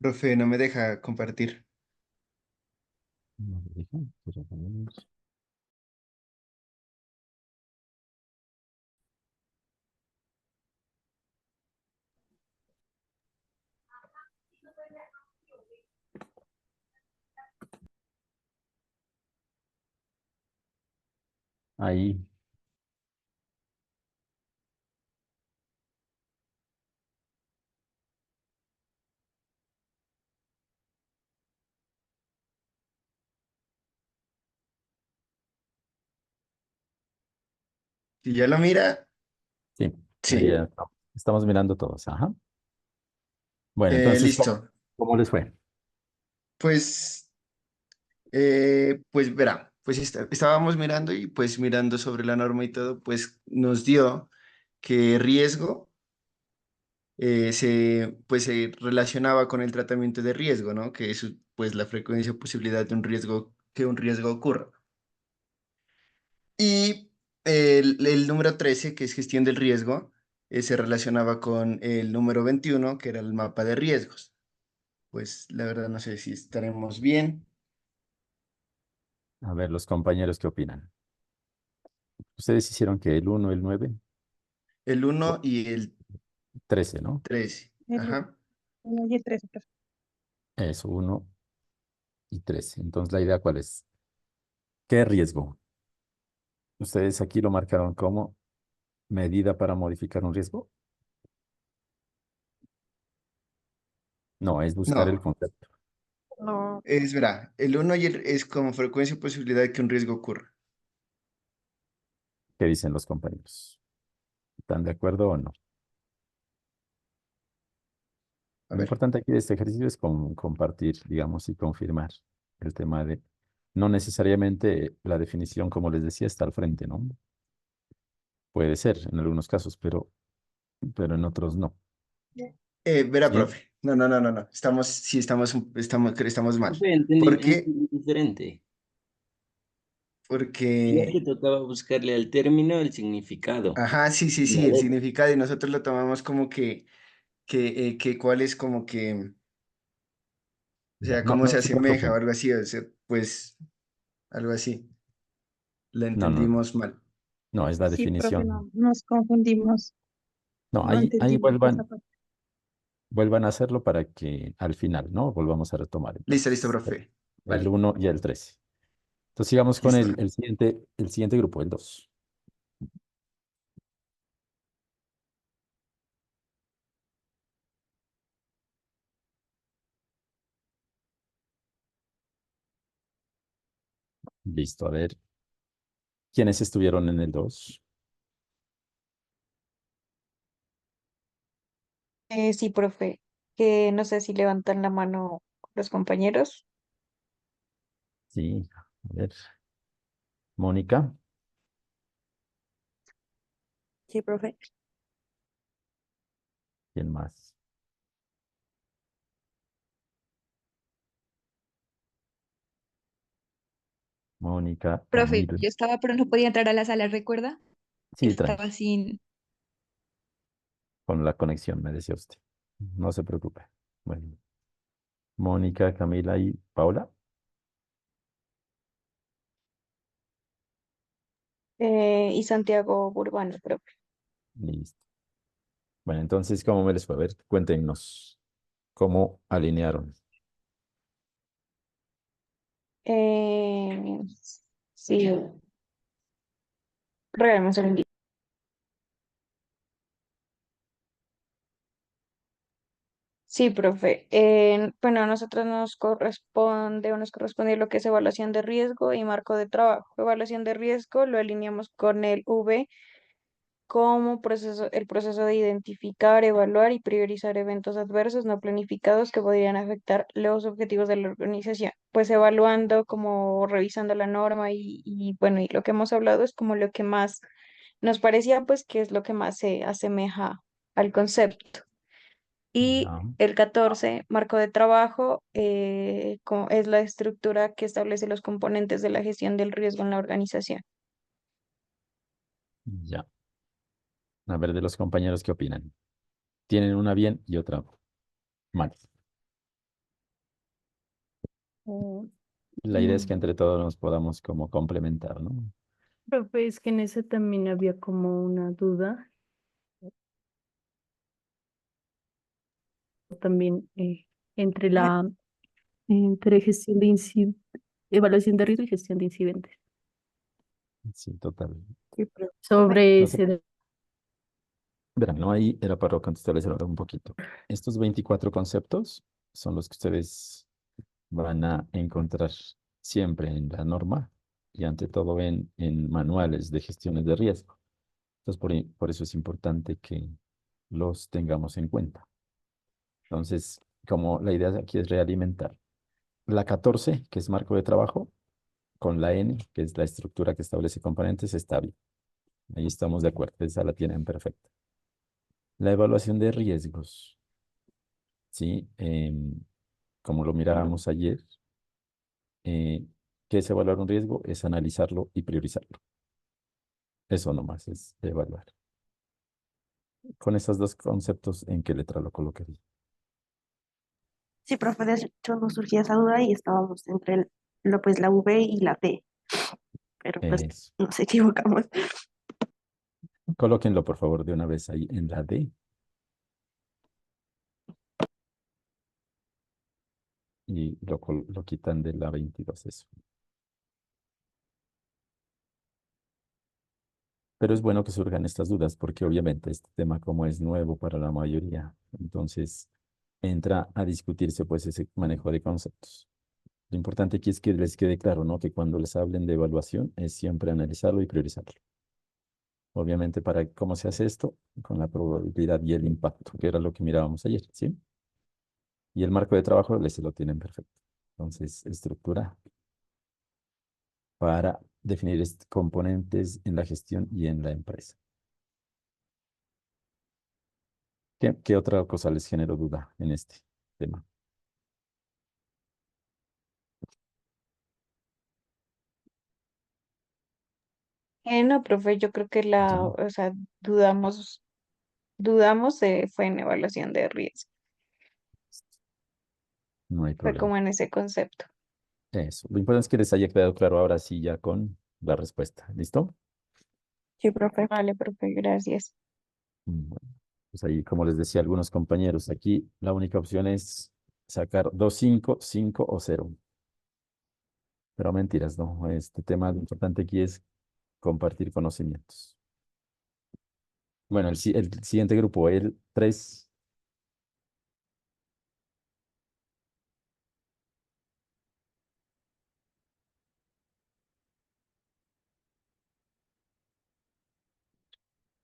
Profe, no me deja compartir. No me deja, pero ponemos- Ahí, Si ya lo mira, sí, ahí sí. ya estamos mirando todos. Ajá. Bueno, entonces, Listo. ¿cómo les fue? Pues, pues verá, pues estábamos mirando y pues mirando sobre la norma y todo, pues nos dio que riesgo pues se relacionaba con el tratamiento de riesgo, ¿no? Que es pues la frecuencia o posibilidad de un riesgo, que un riesgo ocurra. Y el número 13, que es gestión del riesgo, se relacionaba con el número 21, que era el mapa de riesgos. Pues la verdad no sé si estaremos bien. A ver, los compañeros, ¿qué opinan? Ustedes hicieron que el 1, el 9, El o 1 y el 13, ¿no? 13. El Ajá. 1 y el 13, profe. Eso, 1 y 13. Entonces, ¿la idea cuál es? ¿Qué riesgo? Ustedes aquí lo marcaron como medida para modificar un riesgo. No, es buscar el No, concepto. No, es verdad. El 1 es como frecuencia o posibilidad de que un riesgo ocurra. ¿Qué dicen los compañeros? ¿Están de acuerdo o no? A Lo ver. importante aquí de este ejercicio es compartir, digamos, y confirmar el tema de no necesariamente la definición, como les decía, está al frente, ¿no? Puede ser en algunos casos, pero en otros no. Verá, ¿Sí? profe. No, no, no, no, no. Sí, estamos mal. Profe, Porque, entendí diferente. Era que porque, tocaba buscarle al término el significado. ajá, sí, sí, La sí, el letra. significado y nosotros lo tomamos como que cuál es como que, o Ya. sea, No, cómo no se se asemeja o preocupen. algo así, o sea, pues, algo así. La No, no, no. entendimos mal. No, es la Sí, profe, definición. no, nos confundimos. No, No ahí entendimos esa parte. vuelvan a hacerlo para que al final, ¿no? Volvamos a retomar Listo, listo, entonces profe. el Vale, 1 y el 13. Entonces sigamos con listo. el siguiente grupo, el 2. Listo, a ver, ¿quiénes estuvieron en el 2? sí, profe, que no sé si levantan la mano los compañeros. Sí, a ver, Mónica, Sí, profe. ¿quién más? Mónica, Profe, Camilo. yo estaba, pero no podía entrar a la sala, ¿recuerda? Sí, tranqui, Estaba sin... con la conexión, me decía usted. No se preocupe. Bueno, Mónica, Camila y Paula. Y Santiago Burbano, profe. Listo. Bueno, entonces, ¿cómo me les fue? A ver, cuéntenos cómo alinearon. Eh, sí, regálame un segundito. Sí, profe. Bueno, a nosotros nos corresponde o nos corresponde lo que es evaluación de riesgo y marco de trabajo. Evaluación de riesgo lo alineamos con el V como proceso, el proceso de identificar, evaluar y priorizar eventos adversos no planificados que podrían afectar los objetivos de la organización. Pues evaluando, como revisando la norma y bueno, y lo que hemos hablado es como lo que más nos parecía, pues que es lo que más se asemeja al concepto. Y Ya, el 14 marco de trabajo, es la estructura que establece los componentes de la gestión del riesgo en la organización. ya. A ver, de los compañeros, ¿qué opinan? Tienen una bien y otra mal. La idea es que entre todos nos podamos como complementar, ¿no? Profe, es que en ese también había como una duda, también entre entre gestión de evaluación de riesgo y gestión de incidentes. Sí, total. Sí, profe. Sobre No sé, ese, verán, no ahí era para contestarles ahora un poquito. Estos 24 conceptos son los que ustedes van a encontrar siempre en la norma y ante todo en manuales de gestiones de riesgo. Entonces, por eso es importante que los tengamos en cuenta. Entonces, como la idea aquí es realimentar la 14, que es marco de trabajo, con la N, que es la estructura que establece componentes, está bien. Ahí estamos de acuerdo, esa la tienen perfecta. La evaluación de riesgos, ¿sí? Como lo mirábamos ayer, eh, ¿qué es evaluar un riesgo? Es analizarlo y priorizarlo. Eso nomás es evaluar. Con esos dos conceptos, ¿en qué letra lo colocaría? Sí, profe, de hecho nos surgía esa duda y estábamos entre pues, la V y la T, pero pues Eso. nos equivocamos. Colóquenlo, por favor, de una vez ahí en la D y lo quitan de la 22, eso. Pero es bueno que surjan estas dudas porque obviamente este tema como es nuevo para la mayoría, entonces entra a discutirse pues ese manejo de conceptos. Lo importante aquí es que les quede claro, ¿no? Que cuando les hablen de evaluación es siempre analizarlo y priorizarlo. Obviamente para cómo se hace esto, con la probabilidad y el impacto, que era lo que mirábamos ayer, ¿sí? Y el marco de trabajo les se lo tienen perfecto. Entonces, estructura para definir componentes en la gestión y en la empresa. ¿Qué otra cosa les generó duda en este tema? No, profe, yo creo que ¿Ya? o sea, fue en evaluación de riesgo, No hay fue problema. como en ese concepto. Eso. Lo importante es que les haya quedado claro ahora sí ya con la respuesta. ¿Listo? Sí, profe. Vale, profe, gracias. Bueno, pues ahí, como les decía a algunos compañeros, aquí la única opción es sacar 2 5 5 o 0. Pero mentiras, ¿no? Este tema lo importante aquí es compartir conocimientos. Bueno, el siguiente grupo, el 3.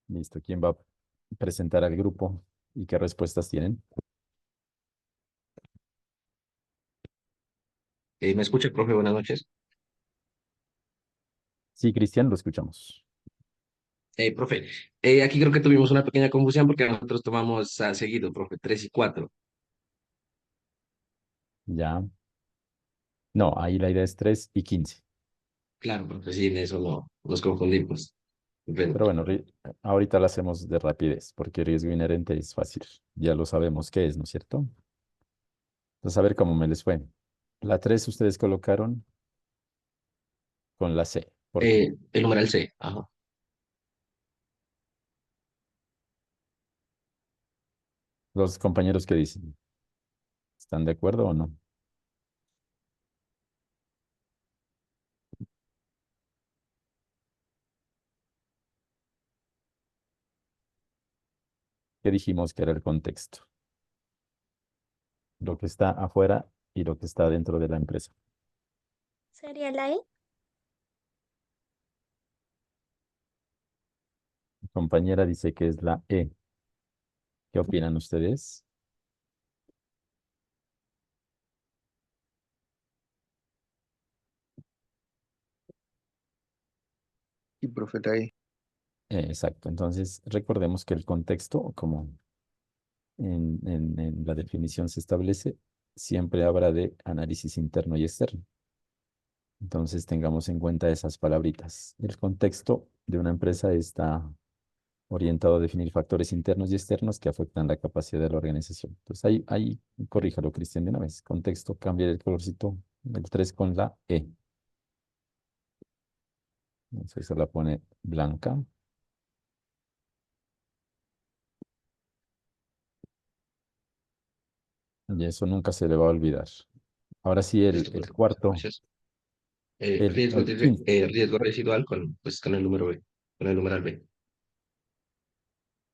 Listo. ¿Quién va a presentar al grupo y qué respuestas tienen? ¿Me escucha, profe? Buenas noches. Sí, Cristian, lo escuchamos. Profe, aquí creo que tuvimos una pequeña confusión porque nosotros tomamos seguido, profe, 3 y 4. Ya. No, ahí la idea es 3 y 15. Claro, profe, sí, en eso no, nos confundimos. Bueno, Pero bueno, ahorita lo hacemos de rapidez, porque riesgo inherente es fácil. Ya lo sabemos qué es, ¿no es cierto? Entonces, a ver cómo me les fue. La 3 ustedes colocaron con la C. ¿Por qué? el numeral C, ajá. Los compañeros que dicen, ¿están de acuerdo o no? ¿Qué dijimos que era el contexto? Lo que está afuera y lo que está dentro de la empresa. ¿Sería la E? Mi compañera dice que es la E. ¿Qué opinan ustedes? Y profe, la E. Exacto. Entonces, recordemos que el contexto, como en la definición se establece, siempre habrá de análisis interno y externo. Entonces, tengamos en cuenta esas palabritas. El contexto de una empresa está orientado a definir factores internos y externos que afectan la capacidad de la organización. Entonces, ahí corríjalo, Cristian, de una vez. Contexto, cambia el colorcito El 3 con la E. Entonces se la pone blanca. Y eso nunca se le va a olvidar. Ahora sí, Listo, el profe. Muchas cuarto, gracias. el, Riesgo, el 15. riesgo residual pues, con el número B, con el numeral B.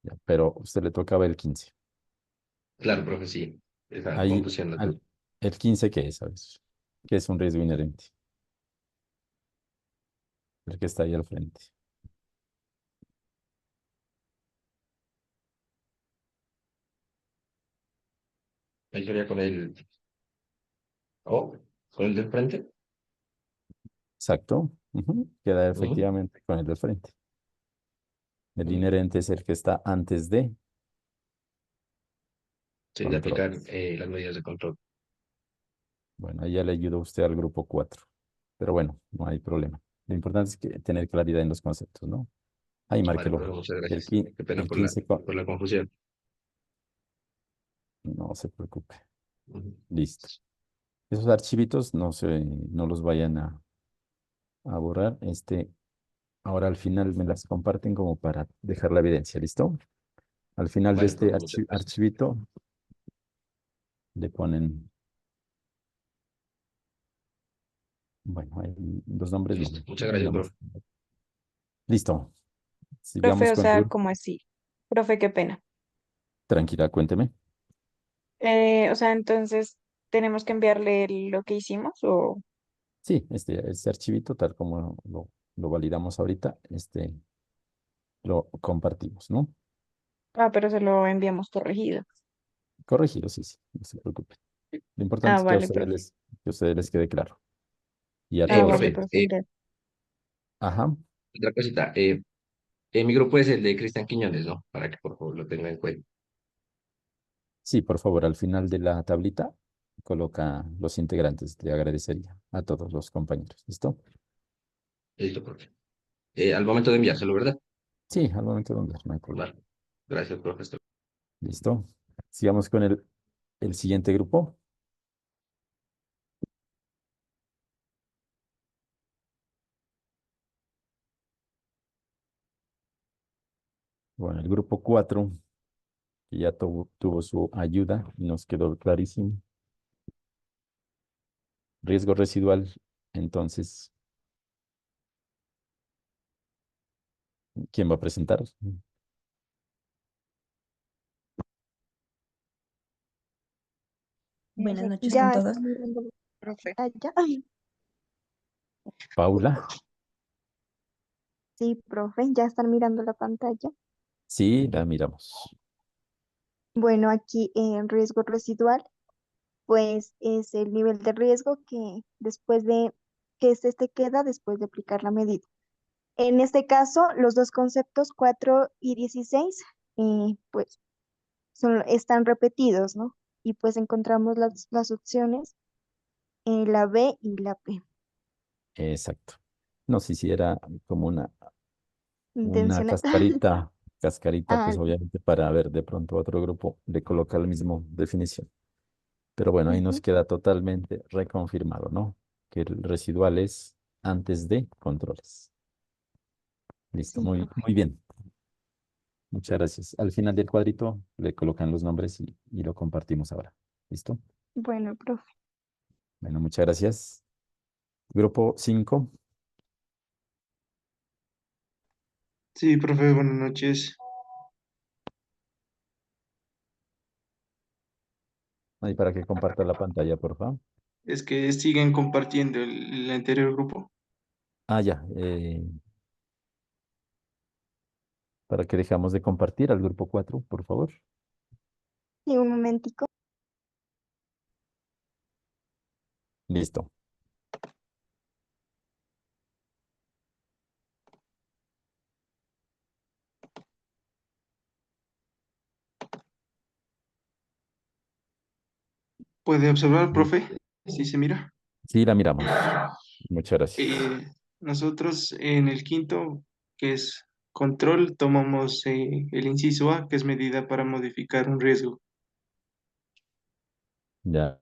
Ya, pero usted le tocaba el 15. Claro, profe, sí. Esa Ahí, confusión la tuve. el 15, ¿qué es? ¿Sabes? ¿Qué es un riesgo inherente? El que está ahí al frente. Ahí sería con el O, con el del frente. Exacto. Queda Ujú. efectivamente con el del frente. El Ujú. inherente es el que está antes de Sí, de control. aplicar las medidas de control. Bueno, ahí ya le ayuda usted al grupo 4. Pero bueno, no hay problema. Lo importante es que tener claridad en los conceptos, ¿no? Ahí Vale, márquelo. profe, muchas El, gracias. quin- Qué pena el 15, por la confusión. no se preocupe. Ujú. Listo. Esos archivitos no los vayan a borrar. Ahora al final me las comparten como para dejar la evidencia. ¿Listo? Al final de Vale, este profe, muchas gracias. archivito le ponen, bueno, ahí los nombres no. Listo. Muchas Ahí gracias, nomás. profe. Listo. Profe, Sigamos o con el sea, grupo. ¿cómo así? Profe, qué pena. Tranquila, cuénteme. O sea, entonces, ¿tenemos que enviarle lo que hicimos o...? Sí, este archivito, tal como lo validamos ahorita, lo compartimos, ¿no? Ah, pero se lo enviamos corregido. Corregido, sí, sí, no se preocupe. Lo importante Ah, es vale, profe. que a ustedes les quede claro. Y a Ah, todos. vale, Profe, profe. Gracias. Ajá. otra cosita. Mi grupo es el de Cristian Quiñones, ¿no? Para que por favor lo tengan en cuenta. Sí, por favor, al final de la tablita coloca los integrantes. Le agradecería a todos los compañeros. ¿Listo? Listo, profe. Al momento de enviárselo, ¿verdad? Sí, al momento de enviar, no hay problema. Vale. Gracias, profe. ¿Listo? Sigamos con el siguiente grupo. Bueno, el grupo 4, que ya tuvo su ayuda y nos quedó clarísimo. Riesgo residual. Entonces, ¿quién va a presentar? Buenas noches con Ya todos. está mirando la Profe. pantalla. Paula. Sí, profe, ya están mirando la pantalla. Sí, la miramos. Bueno, aquí en riesgo residual, pues es el nivel de riesgo que después de que este queda después de aplicar la medida. En este caso, los dos conceptos 4 y 16, pues están repetidos, ¿no? Y pues encontramos las opciones, la B y la P. Exacto. No sé si era como una Intencional. cascarita, Ah, pues obviamente para ver de pronto otro grupo le coloca la misma definición. Pero bueno, ahí nos ujú, queda totalmente reconfirmado, ¿no? Que el residual es antes de controles. Listo, sí, muy, profe. muy bien. Muchas gracias. Al final del cuadrito le colocan los nombres y lo compartimos ahora. ¿Listo? Bueno, profe. Bueno, muchas gracias. Grupo 5. Sí, profe, buenas noches. Ahí para que comparta la pantalla, por favor. Es que siguen compartiendo el anterior grupo. Ah, ya. Para que dejamos de compartir al grupo 4, por favor. Sí, un momentico. Listo. ¿Puede observar, profe? Si se mira. Sí, la miramos. Muchas gracias. Nosotros en el quinto, que es control, tomamos el inciso A, que es medida para modificar un riesgo. Ya.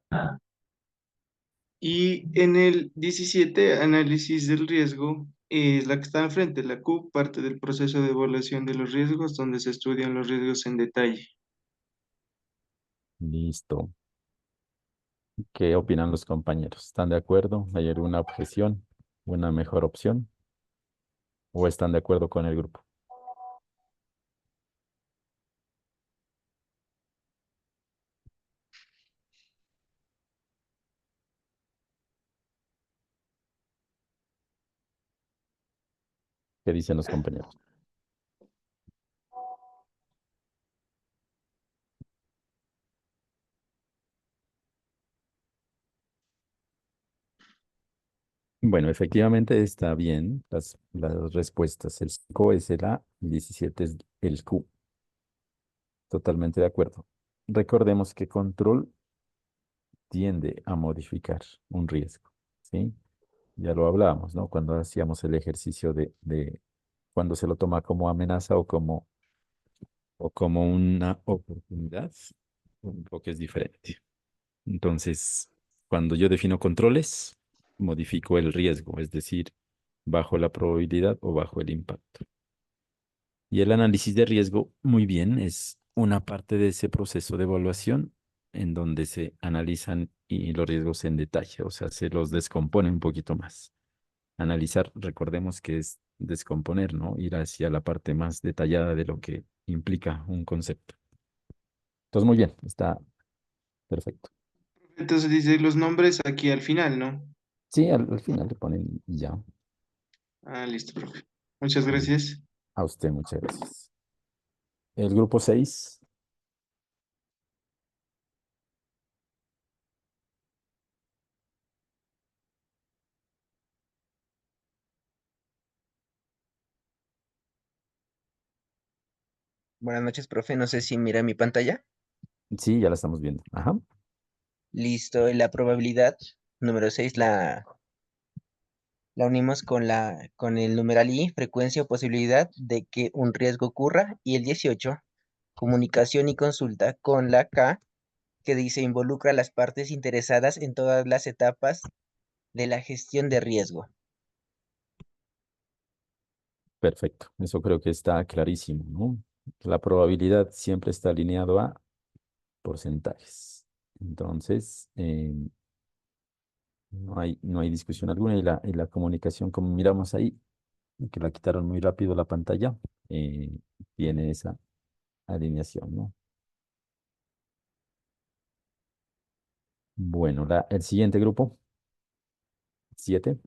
Y en el 17 análisis del riesgo, es la que está enfrente, la Q, parte del proceso de evaluación de los riesgos, donde se estudian los riesgos en detalle. Listo. ¿Qué opinan los compañeros? ¿Están de acuerdo? ¿Hay alguna objeción? ¿Una mejor opción? ¿O están de acuerdo con el grupo? ¿Qué dicen los compañeros? Bueno, efectivamente está bien las respuestas. El 5 es el A, el 17 es el Q. Totalmente de acuerdo. Recordemos que control tiende a modificar un riesgo, ¿sí? Ya lo hablábamos, ¿no? Cuando hacíamos el ejercicio de cuando se lo toma como amenaza o como una oportunidad, un enfoque es diferente. Entonces, cuando yo defino controles, modifico el riesgo, es decir, bajo la probabilidad o bajo el impacto. Y el análisis de riesgo, muy bien, es una parte de ese proceso de evaluación en donde se analizan y los riesgos en detalle, o sea, se los descompone un poquito más. Analizar, recordemos que es descomponer, ¿no? Ir hacia la parte más detallada de lo que implica un concepto. Entonces, muy bien, está perfecto. Entonces dice los nombres aquí al final, ¿no? Sí, al final le ponen y ya. Ah, listo, profe. Muchas Listo. gracias. A usted, muchas gracias. El grupo 6. Buenas noches, profe. No sé si mira mi pantalla. Sí, ya la estamos viendo. Ajá. Listo. La probabilidad número 6 la unimos con el numeral I, frecuencia o posibilidad de que un riesgo ocurra. Y el 18, comunicación y consulta con la K, que dice involucra a las partes interesadas en todas las etapas de la gestión de riesgo. Perfecto. Eso creo que está clarísimo, ¿no? La probabilidad siempre está alineado a porcentajes. Entonces, no hay discusión alguna y la comunicación, como miramos ahí, que la quitaron muy rápido la pantalla, eh, tiene esa alineación, ¿no? Bueno, el siguiente grupo, 7.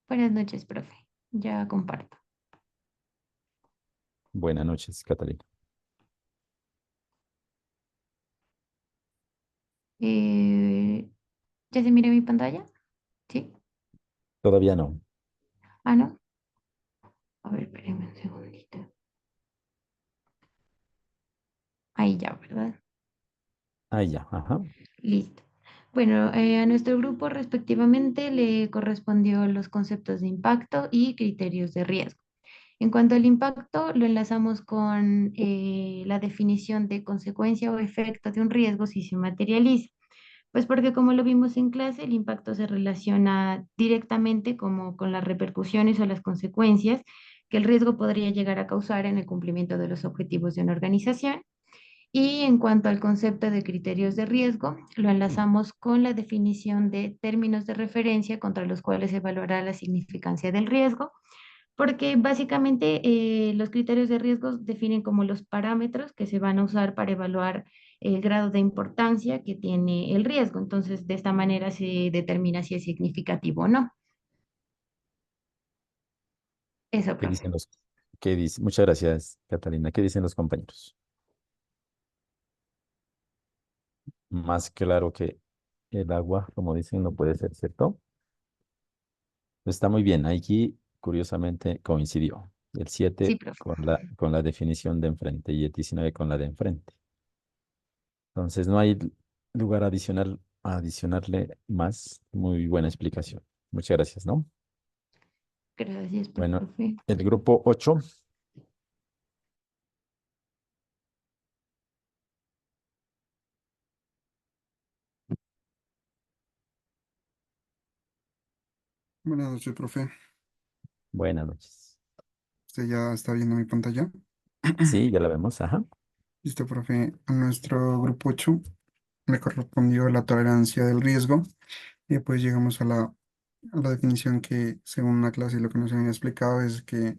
Buenas noches, profe. Ya comparto. Buenas noches, Catalina. Eh, ¿Ya se mira mi pantalla? ¿Sí? Todavía no. Ah, ¿no? A ver, espérenme un segundito. Ahí ya, ¿verdad? Ah, ya, ajá. Listo. Bueno, a nuestro grupo respectivamente le correspondió los conceptos de impacto y criterios de riesgo. En cuanto al impacto, lo enlazamos con la definición de consecuencia o efecto de un riesgo si se materializa. Pues porque como lo vimos en clase, el impacto se relaciona directamente como con las repercusiones o las consecuencias que el riesgo podría llegar a causar en el cumplimiento de los objetivos de una organización. Y en cuanto al concepto de criterios de riesgo, lo enlazamos con la definición de términos de referencia contra los cuales se evaluará la significancia del riesgo, porque básicamente los criterios de riesgo definen como los parámetros que se van a usar para evaluar el grado de importancia que tiene el riesgo. Entonces, de esta manera se determina si es significativo o no. Eso, ¿Qué profe. dicen Muchas gracias, Catalina. ¿Qué dicen los compañeros? Más claro que el agua, como dicen, no puede ser, ¿cierto? Está muy bien. Aquí, curiosamente, coincidió. El Sí, 7 profe. con la definición de enfrente y el 19 con la de enfrente. Entonces, no hay lugar a adicionarle más. Muy buena explicación. Muchas gracias, ¿no? Gracias, Bueno, profe. el grupo 8. Buenas noches, profe. Buenas noches. ¿Usted ya está viendo mi pantalla? Sí, ya la vemos, ajá. Listo, profe. A nuestro grupo 8 le correspondió la tolerancia del riesgo y pues llegamos a la definición que según la clase lo que nos había explicado es que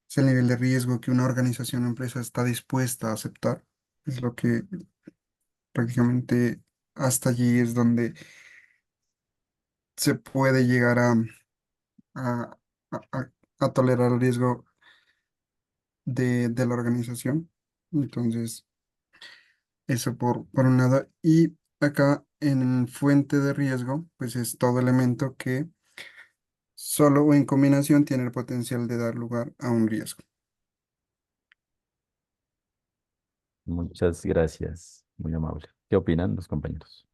es el nivel de riesgo que una organización o empresa está dispuesta a aceptar. Es lo que prácticamente hasta allí es donde se puede llegar a, a- a tolerar el riesgo de la organización. Entonces, eso por un lado. Y acá en fuente de riesgo, pues es todo elemento que solo o en combinación tiene el potencial de dar lugar a un riesgo. Muchas gracias, muy amable. ¿Qué opinan los compañeros?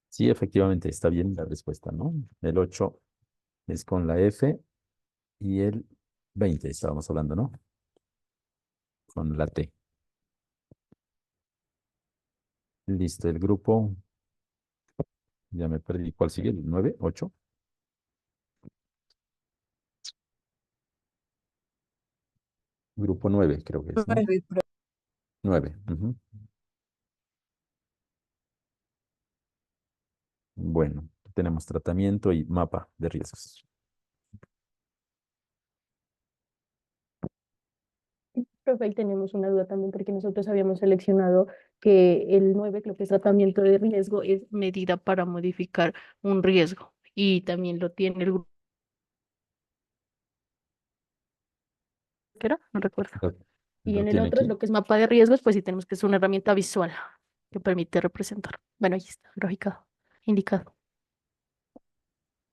Sí, efectivamente, está bien la respuesta, ¿no? El 8 es con la F y el 20 estábamos hablando, ¿no? Con la T. Listo, el grupo, ya me perdí. ¿Cuál sigue? ¿El 9? ¿8? Grupo 9 creo que es, ¿no? 9. Bueno, tenemos tratamiento y mapa de riesgos. Profe, ahí tenemos una duda también porque nosotros habíamos seleccionado que el 9, lo que es tratamiento de riesgo, es medida para modificar un riesgo y también lo tiene el grupo. ¿Qué era? No recuerdo. Lo, Y lo en el tiene otro, aquí. lo que es mapa de riesgos, pues sí tenemos que es una herramienta visual que permite representar. Bueno, ahí está, lógica, indicado.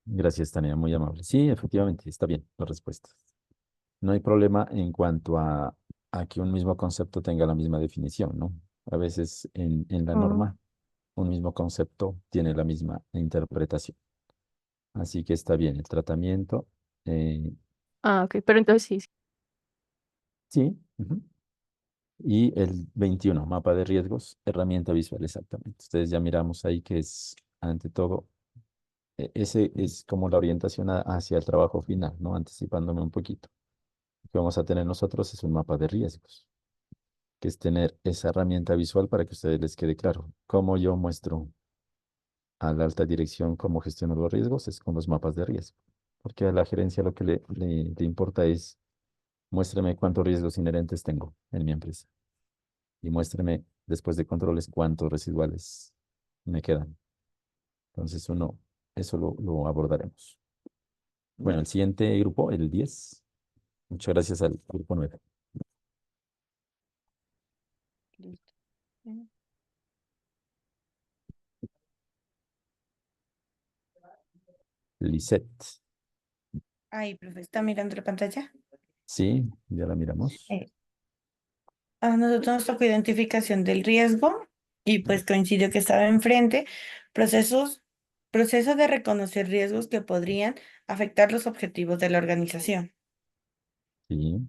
Gracias, Tania, muy amable. Sí, efectivamente, está bien la respuesta. No hay problema en cuanto a que un mismo concepto tenga la misma definición, ¿no? A veces en la Mm. norma un mismo concepto tiene la misma interpretación. Así que está bien el tratamiento. eh, Ah, ok, pero entonces sí. sí. Y el 21 mapa de riesgos, herramienta visual, exactamente. Ustedes ya miramos ahí que es, ante todo, ese es como la orientación hacia el trabajo final, ¿no? Anticipándome un poquito. Lo que vamos a tener nosotros es un mapa de riesgos, que es tener esa herramienta visual para que a ustedes les quede claro cómo yo muestro a la alta dirección cómo gestiono los riesgos, es con los mapas de riesgo. Porque a la gerencia lo que le importa es muéstreme cuántos riesgos inherentes tengo en mi empresa y muéstreme después de controles cuántos residuales me quedan. Entonces eso lo abordaremos. Bueno, el siguiente grupo, el 10. Muchas gracias al grupo 9. Listo. Lisette. Ay, profe, ¿está mirando la pantalla? Sí, ya la miramos. A nosotros nos tocó identificación del riesgo y pues coincidió que estaba enfrente proceso de reconocer riesgos que podrían afectar los objetivos de la organización Sí,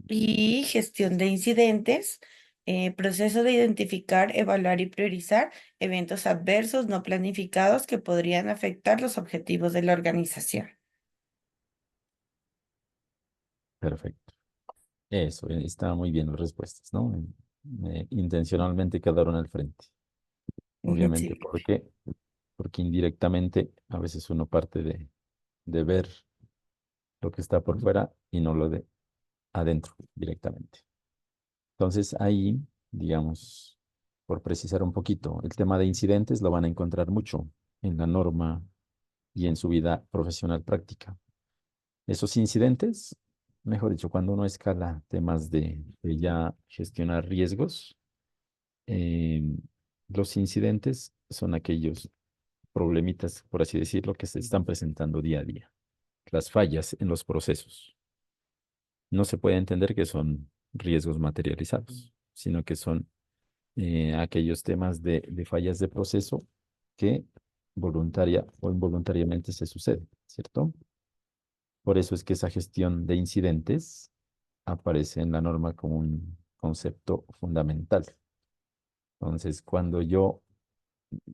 y gestión de incidentes, proceso de identificar, evaluar y priorizar eventos adversos no planificados que podrían afectar los objetivos de la organización. perfecto. Eso, está muy bien las respuestas, ¿no? Intencionalmente quedaron al frente. Obviamente, Sí. ¿por qué? Porque indirectamente a veces uno parte de ver lo que está por fuera y no lo de adentro directamente. Entonces ahí, digamos, por precisar un poquito, el tema de incidentes lo van a encontrar mucho en la norma y en su vida profesional práctica. Esos incidentes, mejor dicho, cuando uno escala temas de ya gestionar riesgos, eh, los incidentes son aquellos problemitas, por así decirlo, que se están presentando día a día. Las fallas en los procesos. No se puede entender que son riesgos materializados, sino que son aquellos temas de fallas de proceso que voluntaria o involuntariamente se suceden, ¿cierto? Por eso es que esa gestión de incidentes aparece en la norma como un concepto fundamental. Entonces,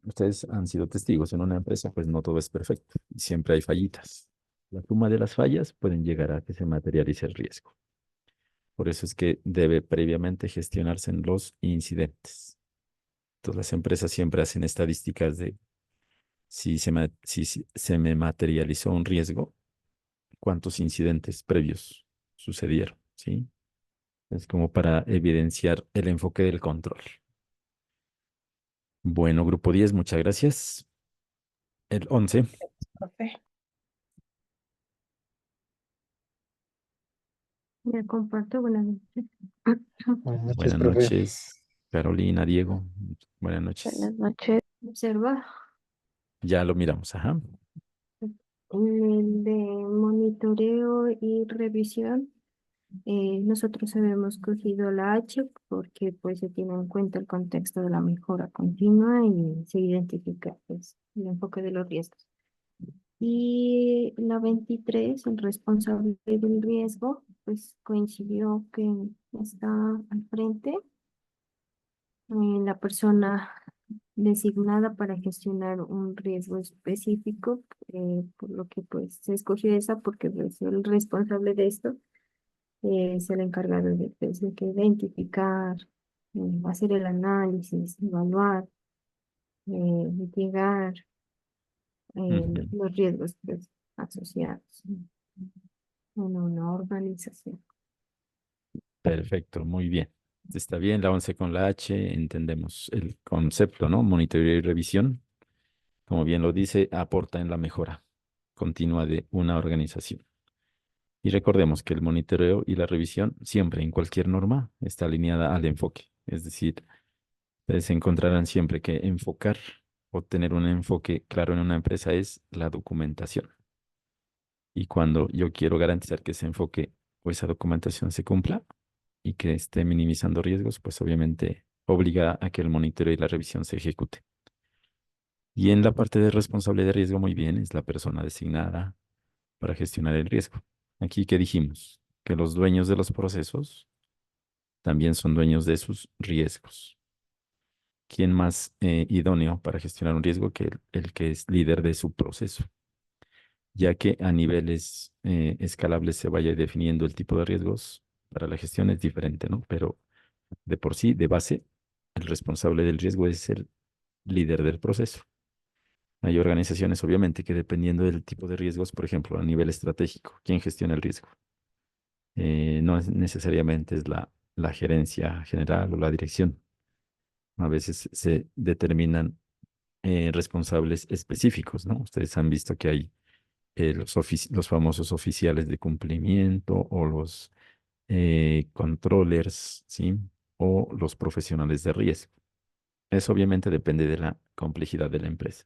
ustedes han sido testigos en una empresa, pues no todo es perfecto y siempre hay fallitas. La suma de las fallas pueden llegar a que se materialice el riesgo. Por eso es que debe previamente gestionarse en los incidentes. Entonces, las empresas siempre hacen estadísticas de si se me materializó un riesgo, cuántos incidentes previos sucedieron, ¿sí? Es como para evidenciar el enfoque del control. Bueno, grupo 10, muchas gracias. El 11. Profe. Me comparto, buenas noches. Buenas noches, Buenas profe. noches, Carolina, Diego. Buenas noches. Buenas noches. Observa. Ya lo miramos, ajá. En el de monitoreo y revisión, nosotros habíamos cogido la H porque pues se tiene en cuenta el contexto de la mejora continua y se identifica pues el enfoque de los riesgos. Y la 23, el responsable del riesgo, pues coincidió que está al frente, la persona designada para gestionar un riesgo específico, por lo que pues se escogió esa porque pues, el responsable de esto es el encargado de, pues, de que identificar, hacer el análisis, evaluar, mitigar Ujú. los riesgos pues, asociados en una organización. Perfecto, muy bien. Está bien, la 11 con la H, entendemos el concepto, ¿no? Monitoreo y revisión, como bien lo dice, aporta en la mejora continua de una organización. Y recordemos que el monitoreo y la revisión siempre en cualquier norma está alineada al enfoque. Es decir, ustedes encontrarán siempre que enfocar o tener un enfoque claro en una empresa es la documentación. Y cuando yo quiero garantizar que ese enfoque o esa documentación se cumpla y que esté minimizando riesgos, pues obviamente obliga a que el monitoreo y la revisión se ejecute. Y en la parte de responsable de riesgo, muy bien, es la persona designada para gestionar el riesgo. Aquí, ¿qué dijimos? Que los dueños de los procesos también son dueños de sus riesgos. ¿Quién más idóneo para gestionar un riesgo que el que es líder de su proceso? Ya que a niveles escalables se vaya definiendo el tipo de riesgos, para la gestión es diferente, ¿no? Pero de por sí, de base, el responsable del riesgo es el líder del proceso. Hay organizaciones, obviamente, que dependiendo del tipo de riesgos, por ejemplo, a nivel estratégico, ¿quién gestiona el riesgo? No es necesariamente es la gerencia general o la dirección. A veces se determinan responsables específicos, ¿no? Ustedes han visto que hay los famosos oficiales de cumplimiento o los controllers, ¿sí? O los profesionales de riesgo. Eso obviamente depende de la complejidad de la empresa.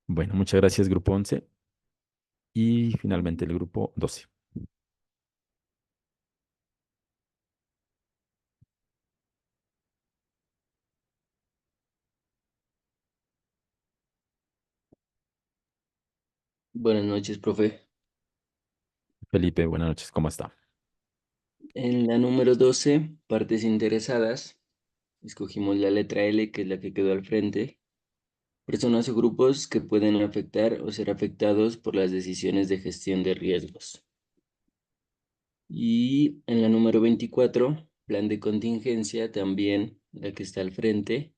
Bueno, muchas gracias, grupo 11. Y finalmente el grupo 12. Buenas noches, profe. Felipe, buenas noches, ¿cómo está? En la número 12, partes interesadas, escogimos la letra L, que es la que quedó al frente. Personas o grupos que pueden afectar o ser afectados por las decisiones de gestión de riesgos. Y en la número 24, plan de contingencia, también la que está al frente,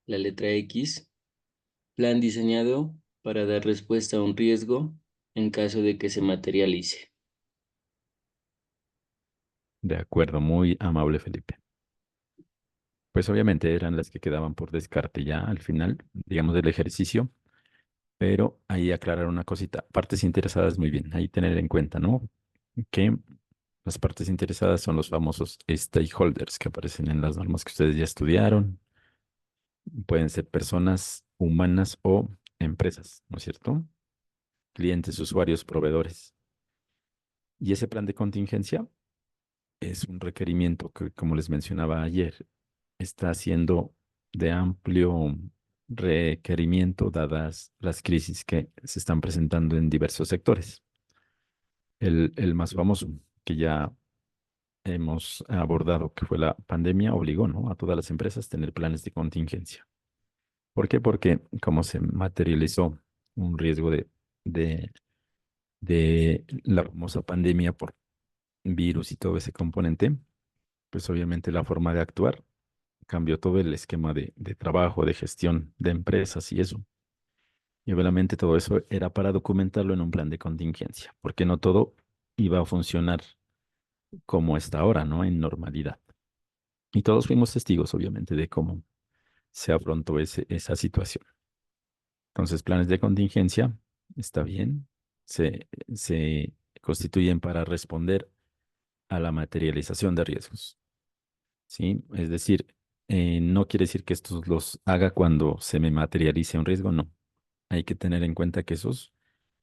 la letra X, plan diseñado para dar respuesta a un riesgo en caso de que se materialice. De acuerdo, muy amable, Felipe. Pues obviamente eran las que quedaban por descarte ya al final, digamos, del ejercicio, pero ahí aclarar una cosita. Partes interesadas, muy bien, ahí tener en cuenta, ¿no? Que las partes interesadas son los famosos stakeholders que aparecen en las normas que ustedes ya estudiaron. Pueden ser personas humanas o empresas, ¿no es cierto? Clientes, usuarios, proveedores. Y ese plan de contingencia es un requerimiento que, como les mencionaba ayer, está siendo de amplio requerimiento dadas las crisis que se están presentando en diversos sectores. El más famoso que ya hemos abordado, que fue la pandemia, obligó, ¿no?, a todas las empresas a tener planes de contingencia. ¿Por qué? Porque como se materializó un riesgo de, de la famosa pandemia por virus y todo ese componente, pues obviamente la forma de actuar cambió todo el esquema de trabajo, de gestión de empresas y eso. Y obviamente todo eso era para documentarlo en un plan de contingencia, porque no todo iba a funcionar como está ahora, ¿no?, en normalidad. Y todos fuimos testigos, obviamente, de cómo se afrontó esa situación. Entonces, planes de contingencia, está bien, se constituyen para responder a la materialización de riesgos, ¿sí? Es decir, no quiere decir que estos los haga cuando se me materialice un riesgo, no. Hay que tener en cuenta que esos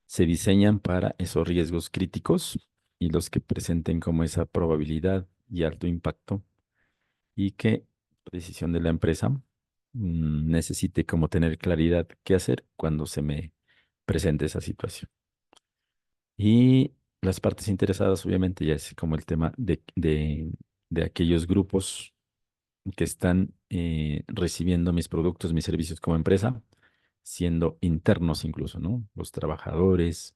se diseñan para esos riesgos críticos y los que presenten como esa probabilidad y alto impacto y que la decisión de la empresa necesite como tener claridad qué hacer cuando se me presente esa situación. Y las partes interesadas, obviamente, ya es como el tema de aquellos grupos que están recibiendo mis productos, mis servicios como empresa, siendo internos incluso, ¿no? Los trabajadores,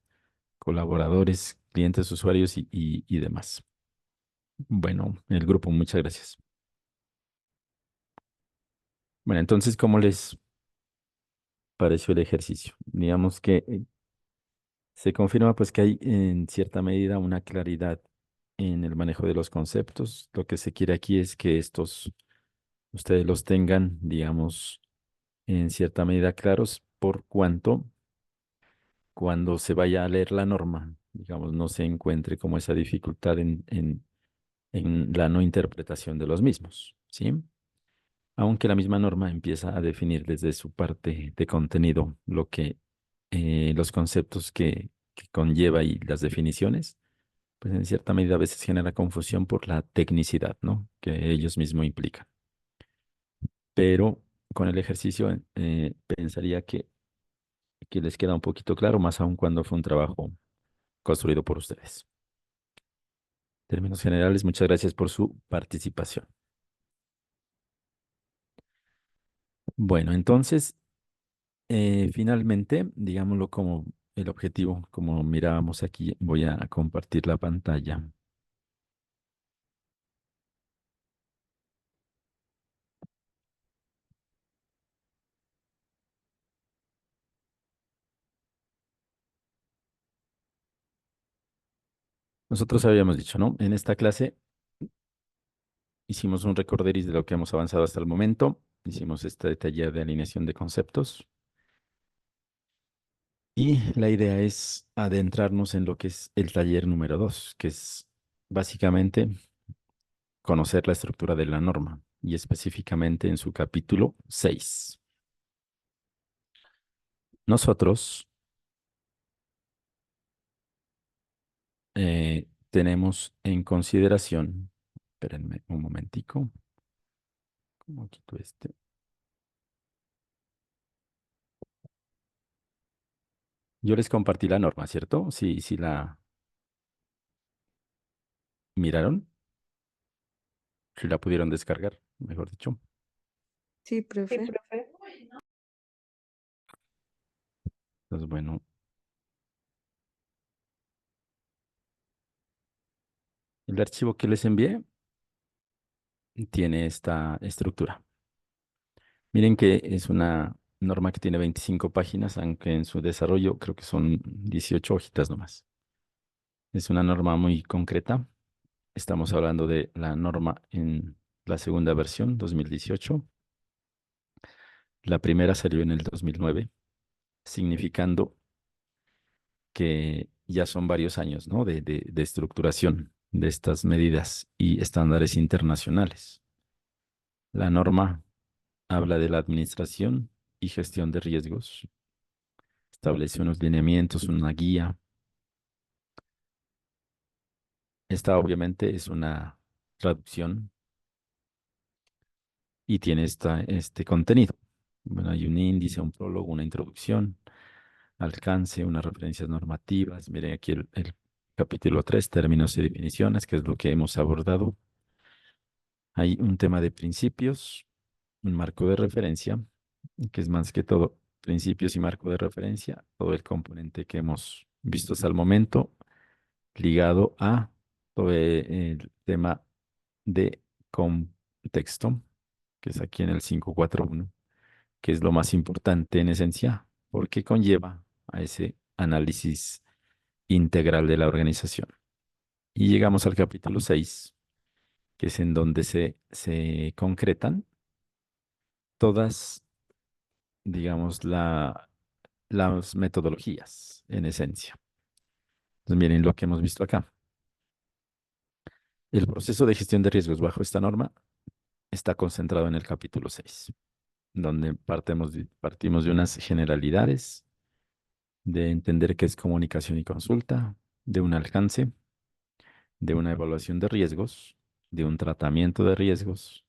colaboradores, clientes, usuarios y demás. Bueno, el grupo, muchas gracias. Bueno, entonces, ¿cómo les pareció el ejercicio? Digamos que se confirma pues que hay en cierta medida una claridad en el manejo de los conceptos. Lo que se quiere aquí es que estos ustedes los tengan, digamos, en cierta medida claros por cuanto cuando se vaya a leer la norma, digamos, no se encuentre como esa dificultad en la no interpretación de los mismos, ¿sí? Aunque la misma norma empieza a definir desde su parte de contenido lo que los conceptos que conlleva y las definiciones, pues en cierta medida a veces genera confusión por la tecnicidad, ¿no?, que ellos mismos implican. Pero con el ejercicio pensaría que les queda un poquito claro, más aún cuando fue un trabajo construido por ustedes. En términos generales, muchas gracias por su participación. Bueno, entonces, finalmente, digámoslo como el objetivo, como mirábamos aquí, voy a compartir la pantalla. Nosotros habíamos dicho, ¿no? En esta clase hicimos un recorderis de lo que hemos avanzado hasta el momento. Hicimos esta detallada de alineación de conceptos. Y la idea es adentrarnos en lo que es el taller número 2, que es básicamente conocer la estructura de la norma y específicamente en su capítulo 6. Nosotros tenemos en consideración, espérenme un momentico, ¿cómo quito este? Yo les compartí la norma, ¿cierto? Sí, sí la miraron, si la pudieron descargar, mejor dicho. Sí, profe. Entonces, bueno, el archivo que les envié tiene esta estructura. Miren que es una norma que tiene 25 páginas, aunque en su desarrollo creo que son 18 hojitas nomás. Es una norma muy concreta. Estamos hablando de la norma en la segunda versión, 2018. La primera salió en el 2009, significando que ya son varios años, ¿no?, de estructuración de estas medidas y estándares internacionales. La norma habla de la administración y gestión de riesgos, establece unos lineamientos, una guía. Esta obviamente es una traducción y tiene este contenido. Bueno, hay un índice, un prólogo, una introducción, alcance, unas referencias normativas. Miren aquí el capítulo 3, términos y definiciones, que es lo que hemos abordado. Hay un tema de principios, un marco de referencia, que es más que todo principios y marco de referencia, todo el componente que hemos visto hasta el momento, ligado a todo el tema de contexto, que es aquí en el 541, que es lo más importante en esencia, porque conlleva a ese análisis integral de la organización. Y llegamos al capítulo 6, que es en donde se concretan todas, digamos, las metodologías en esencia. Entonces, miren lo que hemos visto acá. El proceso de gestión de riesgos bajo esta norma está concentrado en el capítulo 6, donde partimos de unas generalidades, de entender qué es comunicación y consulta, de un alcance, de una evaluación de riesgos, de un tratamiento de riesgos,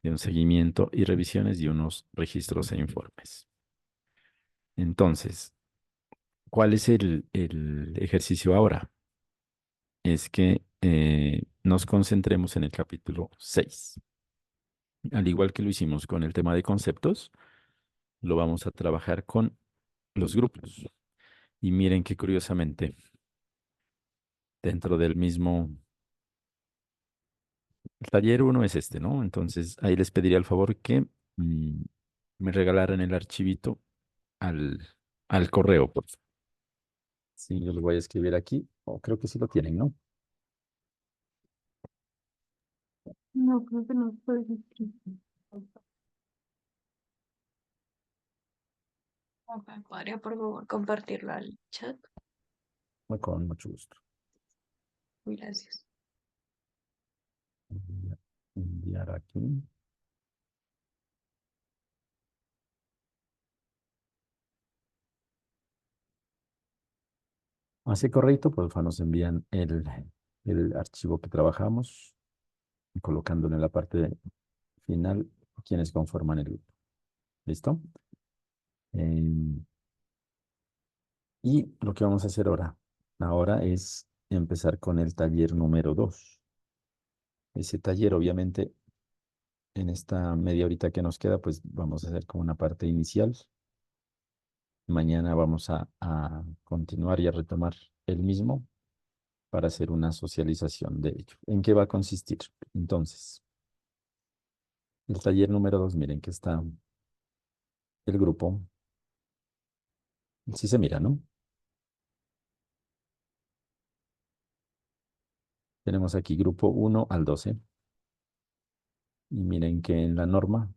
de un seguimiento y revisiones y unos registros e informes. Entonces, ¿cuál es el ejercicio ahora? Es que nos concentremos en el capítulo 6. Al igual que lo hicimos con el tema de conceptos, lo vamos a trabajar con los grupos. Y miren que curiosamente, dentro del mismo, el taller 1 es este, ¿no? Entonces ahí les pediría el favor que me regalaran el archivito al correo, por favor. Sí, yo lo voy a escribir aquí, o creo que sí lo tienen, ¿no? No, creo que no puedes escribir. Ok, ¿podría por favor compartirlo al chat? Con mucho gusto. Gracias. Enviar aquí. Así correcto, por favor nos envían el archivo que trabajamos, colocándolo en la parte final quienes conforman el grupo. ¿Listo? Y lo que vamos a hacer ahora es empezar con el taller número 2. Ese taller, obviamente, en esta media horita que nos queda, pues vamos a hacer como una parte inicial. Mañana vamos a continuar y a retomar el mismo para hacer una socialización de ello. ¿En qué va a consistir? Entonces, el taller número 2, miren que está el grupo. Sí se mira, ¿no? Tenemos aquí grupo 1 al 12. Y miren que en la norma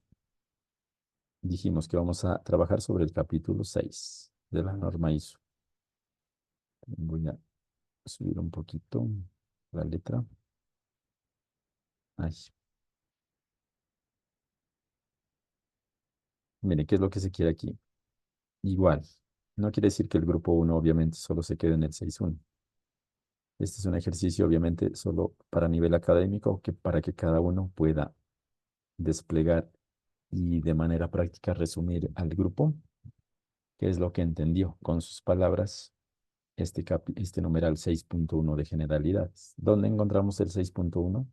dijimos que vamos a trabajar sobre el capítulo 6 de la norma ISO. Voy a subir un poquito la letra. Ahí. Miren qué es lo que se quiere aquí. Igual, no quiere decir que el grupo 1 obviamente solo se quede en el 6.1. Este es un ejercicio obviamente solo para nivel académico, que para que cada uno pueda desplegar y de manera práctica resumir al grupo qué es lo que entendió con sus palabras este numeral 6.1 de generalidades. ¿Dónde encontramos el 6.1?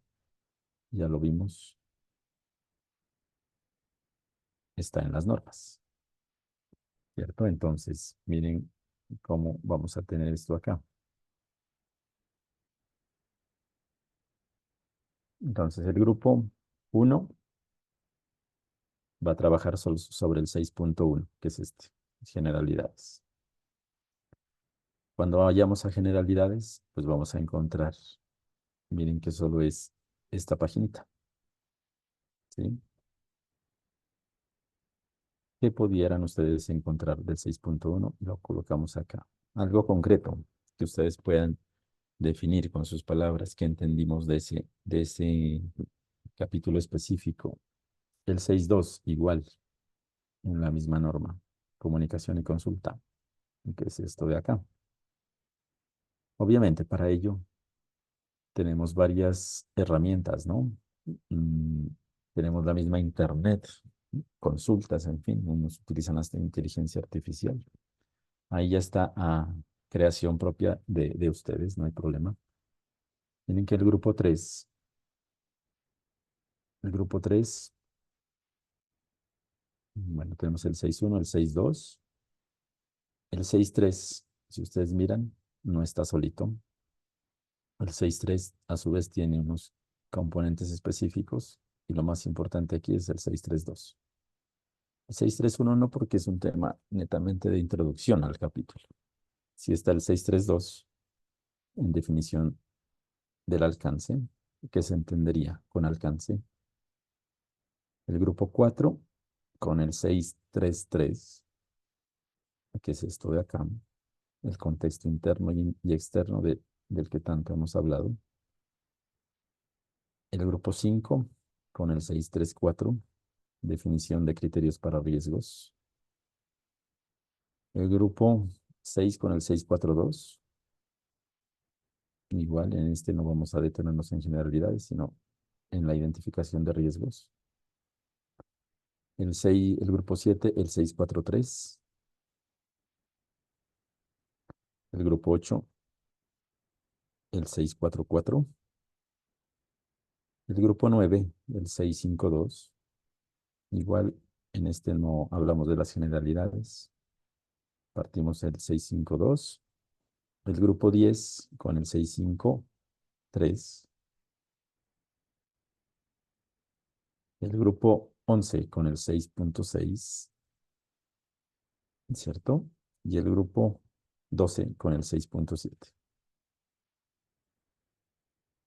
Ya lo vimos. Está en las normas. ¿Cierto? Entonces, miren cómo vamos a tener esto acá. Entonces, el grupo 1 va a trabajar sobre el 6.1, que es este, generalidades. Cuando vayamos a generalidades, pues vamos a encontrar, miren que solo es esta paginita. ¿Sí? ¿Qué pudieran ustedes encontrar del 6.1? Lo colocamos acá. Algo concreto que ustedes puedan definir con sus palabras que entendimos de ese capítulo específico. El 6.2 igual, en la misma norma. Comunicación y consulta. ¿Qué es esto de acá? Obviamente, para ello tenemos varias herramientas, ¿no? Tenemos la misma Internet, consultas, en fin, unos utilizan hasta inteligencia artificial. Ahí ya está a creación propia de ustedes, no hay problema. Tienen que el grupo 3, bueno, tenemos el 6.1, el 6.2, el 6.3, si ustedes miran, no está solito. El 6.3 a su vez tiene unos componentes específicos y lo más importante aquí es el 6.3.2. El 6.3.1 no, porque es un tema netamente de introducción al capítulo. Si está el 6.3.2 en definición del alcance, ¿qué se entendería con alcance? El grupo 4 con el 6.3.3, que es esto de acá, el contexto interno y externo del que tanto hemos hablado. El grupo 5 con el 6.3.4, definición de criterios para riesgos. El grupo 6 con el 6.4.2, igual en este no vamos a detenernos en generalidades, sino en la identificación de riesgos. El grupo 7, el 6.4.3. El grupo 8, el 6.4.4. El grupo 9, el 6.5.2. Igual en este no hablamos de las generalidades. Partimos el 6.5.2. El grupo 10 con el 6.5.3. El grupo 11 con el 6.6, ¿cierto? Y el grupo 12 con el 6.7.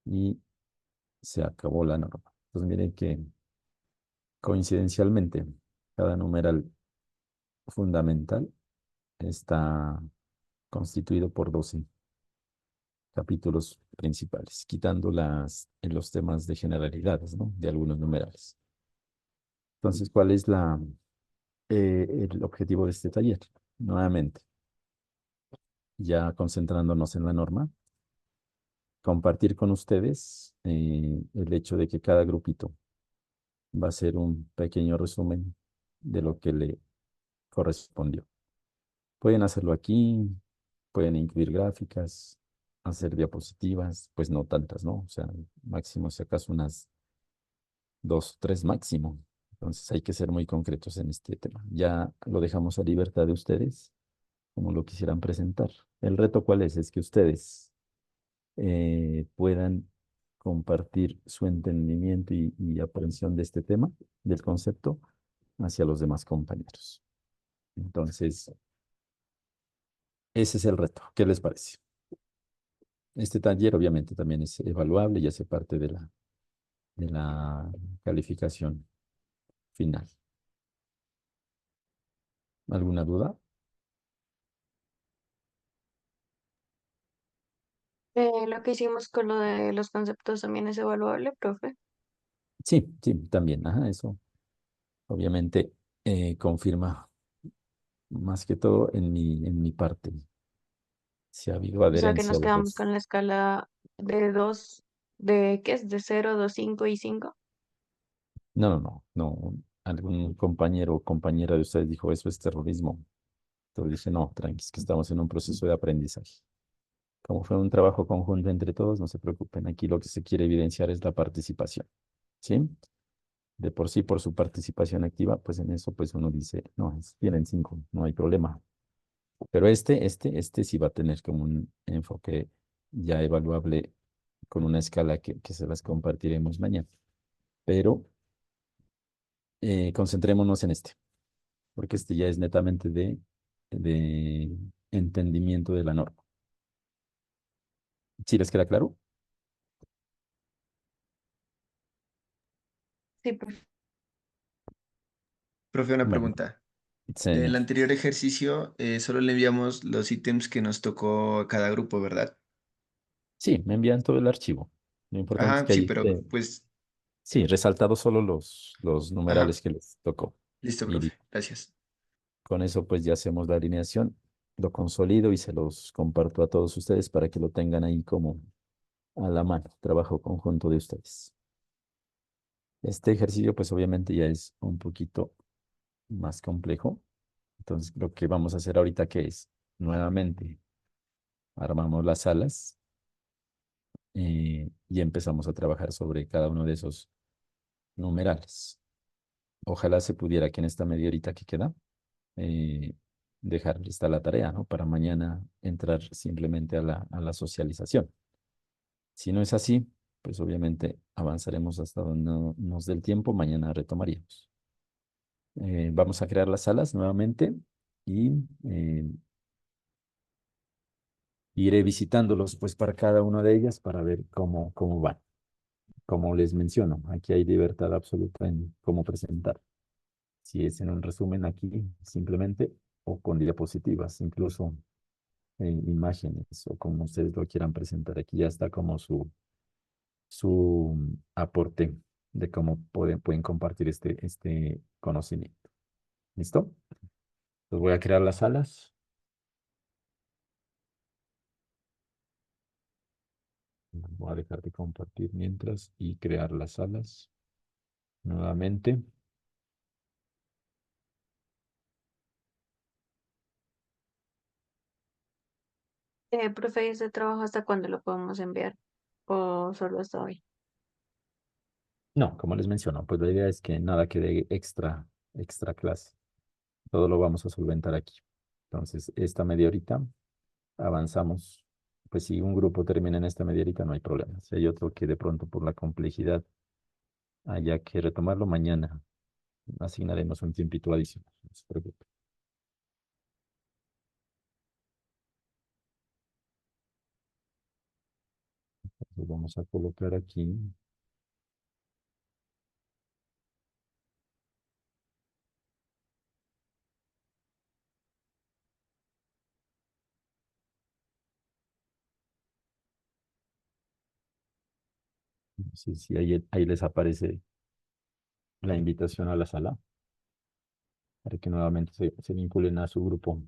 Y se acabó la norma. Entonces miren que coincidencialmente cada numeral fundamental está constituido por 12 capítulos principales, quitando en los temas de generalidades, ¿no? De algunos numerales. Entonces, ¿cuál es el objetivo de este taller? Nuevamente, ya concentrándonos en la norma, compartir con ustedes el hecho de que cada grupito va a ser un pequeño resumen de lo que le correspondió. Pueden hacerlo aquí, pueden incluir gráficas, hacer diapositivas, pues no tantas, ¿no? O sea, máximo, si acaso unas 2, 3 máximo. Entonces hay que ser muy concretos en este tema. Ya lo dejamos a libertad de ustedes, como lo quisieran presentar. ¿El reto cuál es? Es que ustedes puedan compartir su entendimiento y aprehensión de este tema, del concepto, hacia los demás compañeros. Entonces, ese es el reto. ¿Qué les parece? Este taller obviamente también es evaluable y hace parte de la calificación final. ¿Alguna duda? Lo que hicimos con lo de los conceptos también es evaluable, profe. Sí, sí, también. Ajá, eso obviamente confirma más que todo en mi parte. Si ha habido O sea que adherencia nos a los quedamos dos. con la escala de 2, ¿de qué es? ¿De 0, 2, 5 y 5? No, no, no, no. Algún compañero o compañera de ustedes dijo, eso es terrorismo. Entonces dije, no, tranquilos, que estamos en un proceso de aprendizaje. Como fue un trabajo conjunto entre todos, no se preocupen. Aquí lo que se quiere evidenciar es la participación. ¿Sí? De por sí, por su participación activa, pues en eso pues uno dice, no, tienen 5, no hay problema. Pero este sí va a tener como un enfoque ya evaluable con una escala que se las compartiremos mañana. Pero concentrémonos en este, porque este ya es netamente de entendimiento de la norma. ¿Sí les queda claro? Sí, profe. Profe, una Bueno, pregunta. Del señor. anterior ejercicio, solo le enviamos los ítems que nos tocó a cada grupo, ¿verdad? Sí, me envían todo el archivo. Lo importante es Ajá, que sí, ahí pero pues, sí, resaltado solo los ajá, numerales que les tocó. listo, Y profe. Gracias. con eso pues ya hacemos la alineación, lo consolido y se los comparto a todos ustedes para que lo tengan ahí como a la mano, trabajo conjunto de ustedes. Este ejercicio, pues obviamente ya es un poquito más complejo. Entonces, lo que vamos a hacer ahorita que es, nuevamente, armamos las salas y empezamos a trabajar sobre cada uno de esos numerales. Ojalá se pudiera que en esta media horita que queda, eh, dejar lista la tarea, ¿no? Para mañana entrar simplemente a la socialización. Si no es así, pues obviamente avanzaremos hasta donde nos dé el tiempo, mañana retomaríamos. Vamos a crear las salas nuevamente y iré visitándolos pues para cada una de ellas para ver cómo van. Como les menciono, aquí hay libertad absoluta en cómo presentar. Si es en un resumen aquí simplemente o con diapositivas, incluso imágenes o como ustedes lo quieran presentar. Aquí ya está como su aporte de cómo pueden compartir este conocimiento. ¿Listo? Entonces voy a crear las salas. Voy a dejar de compartir mientras y crear las salas nuevamente. Profe, ¿y este trabajo hasta cuándo lo podemos enviar? ¿O solo hasta hoy? No, como les menciono, pues la idea es que nada quede extra clase. Todo lo vamos a solventar aquí. Entonces, esta media horita avanzamos. Pues si un grupo termina en esta media horita, no hay problema. Si hay otro que de pronto por la complejidad haya que retomarlo, mañana asignaremos un tiempito adicional. No se preocupe. Entonces vamos a colocar aquí. No sé si ahí les aparece la invitación a la sala para que nuevamente se vinculen a su grupo.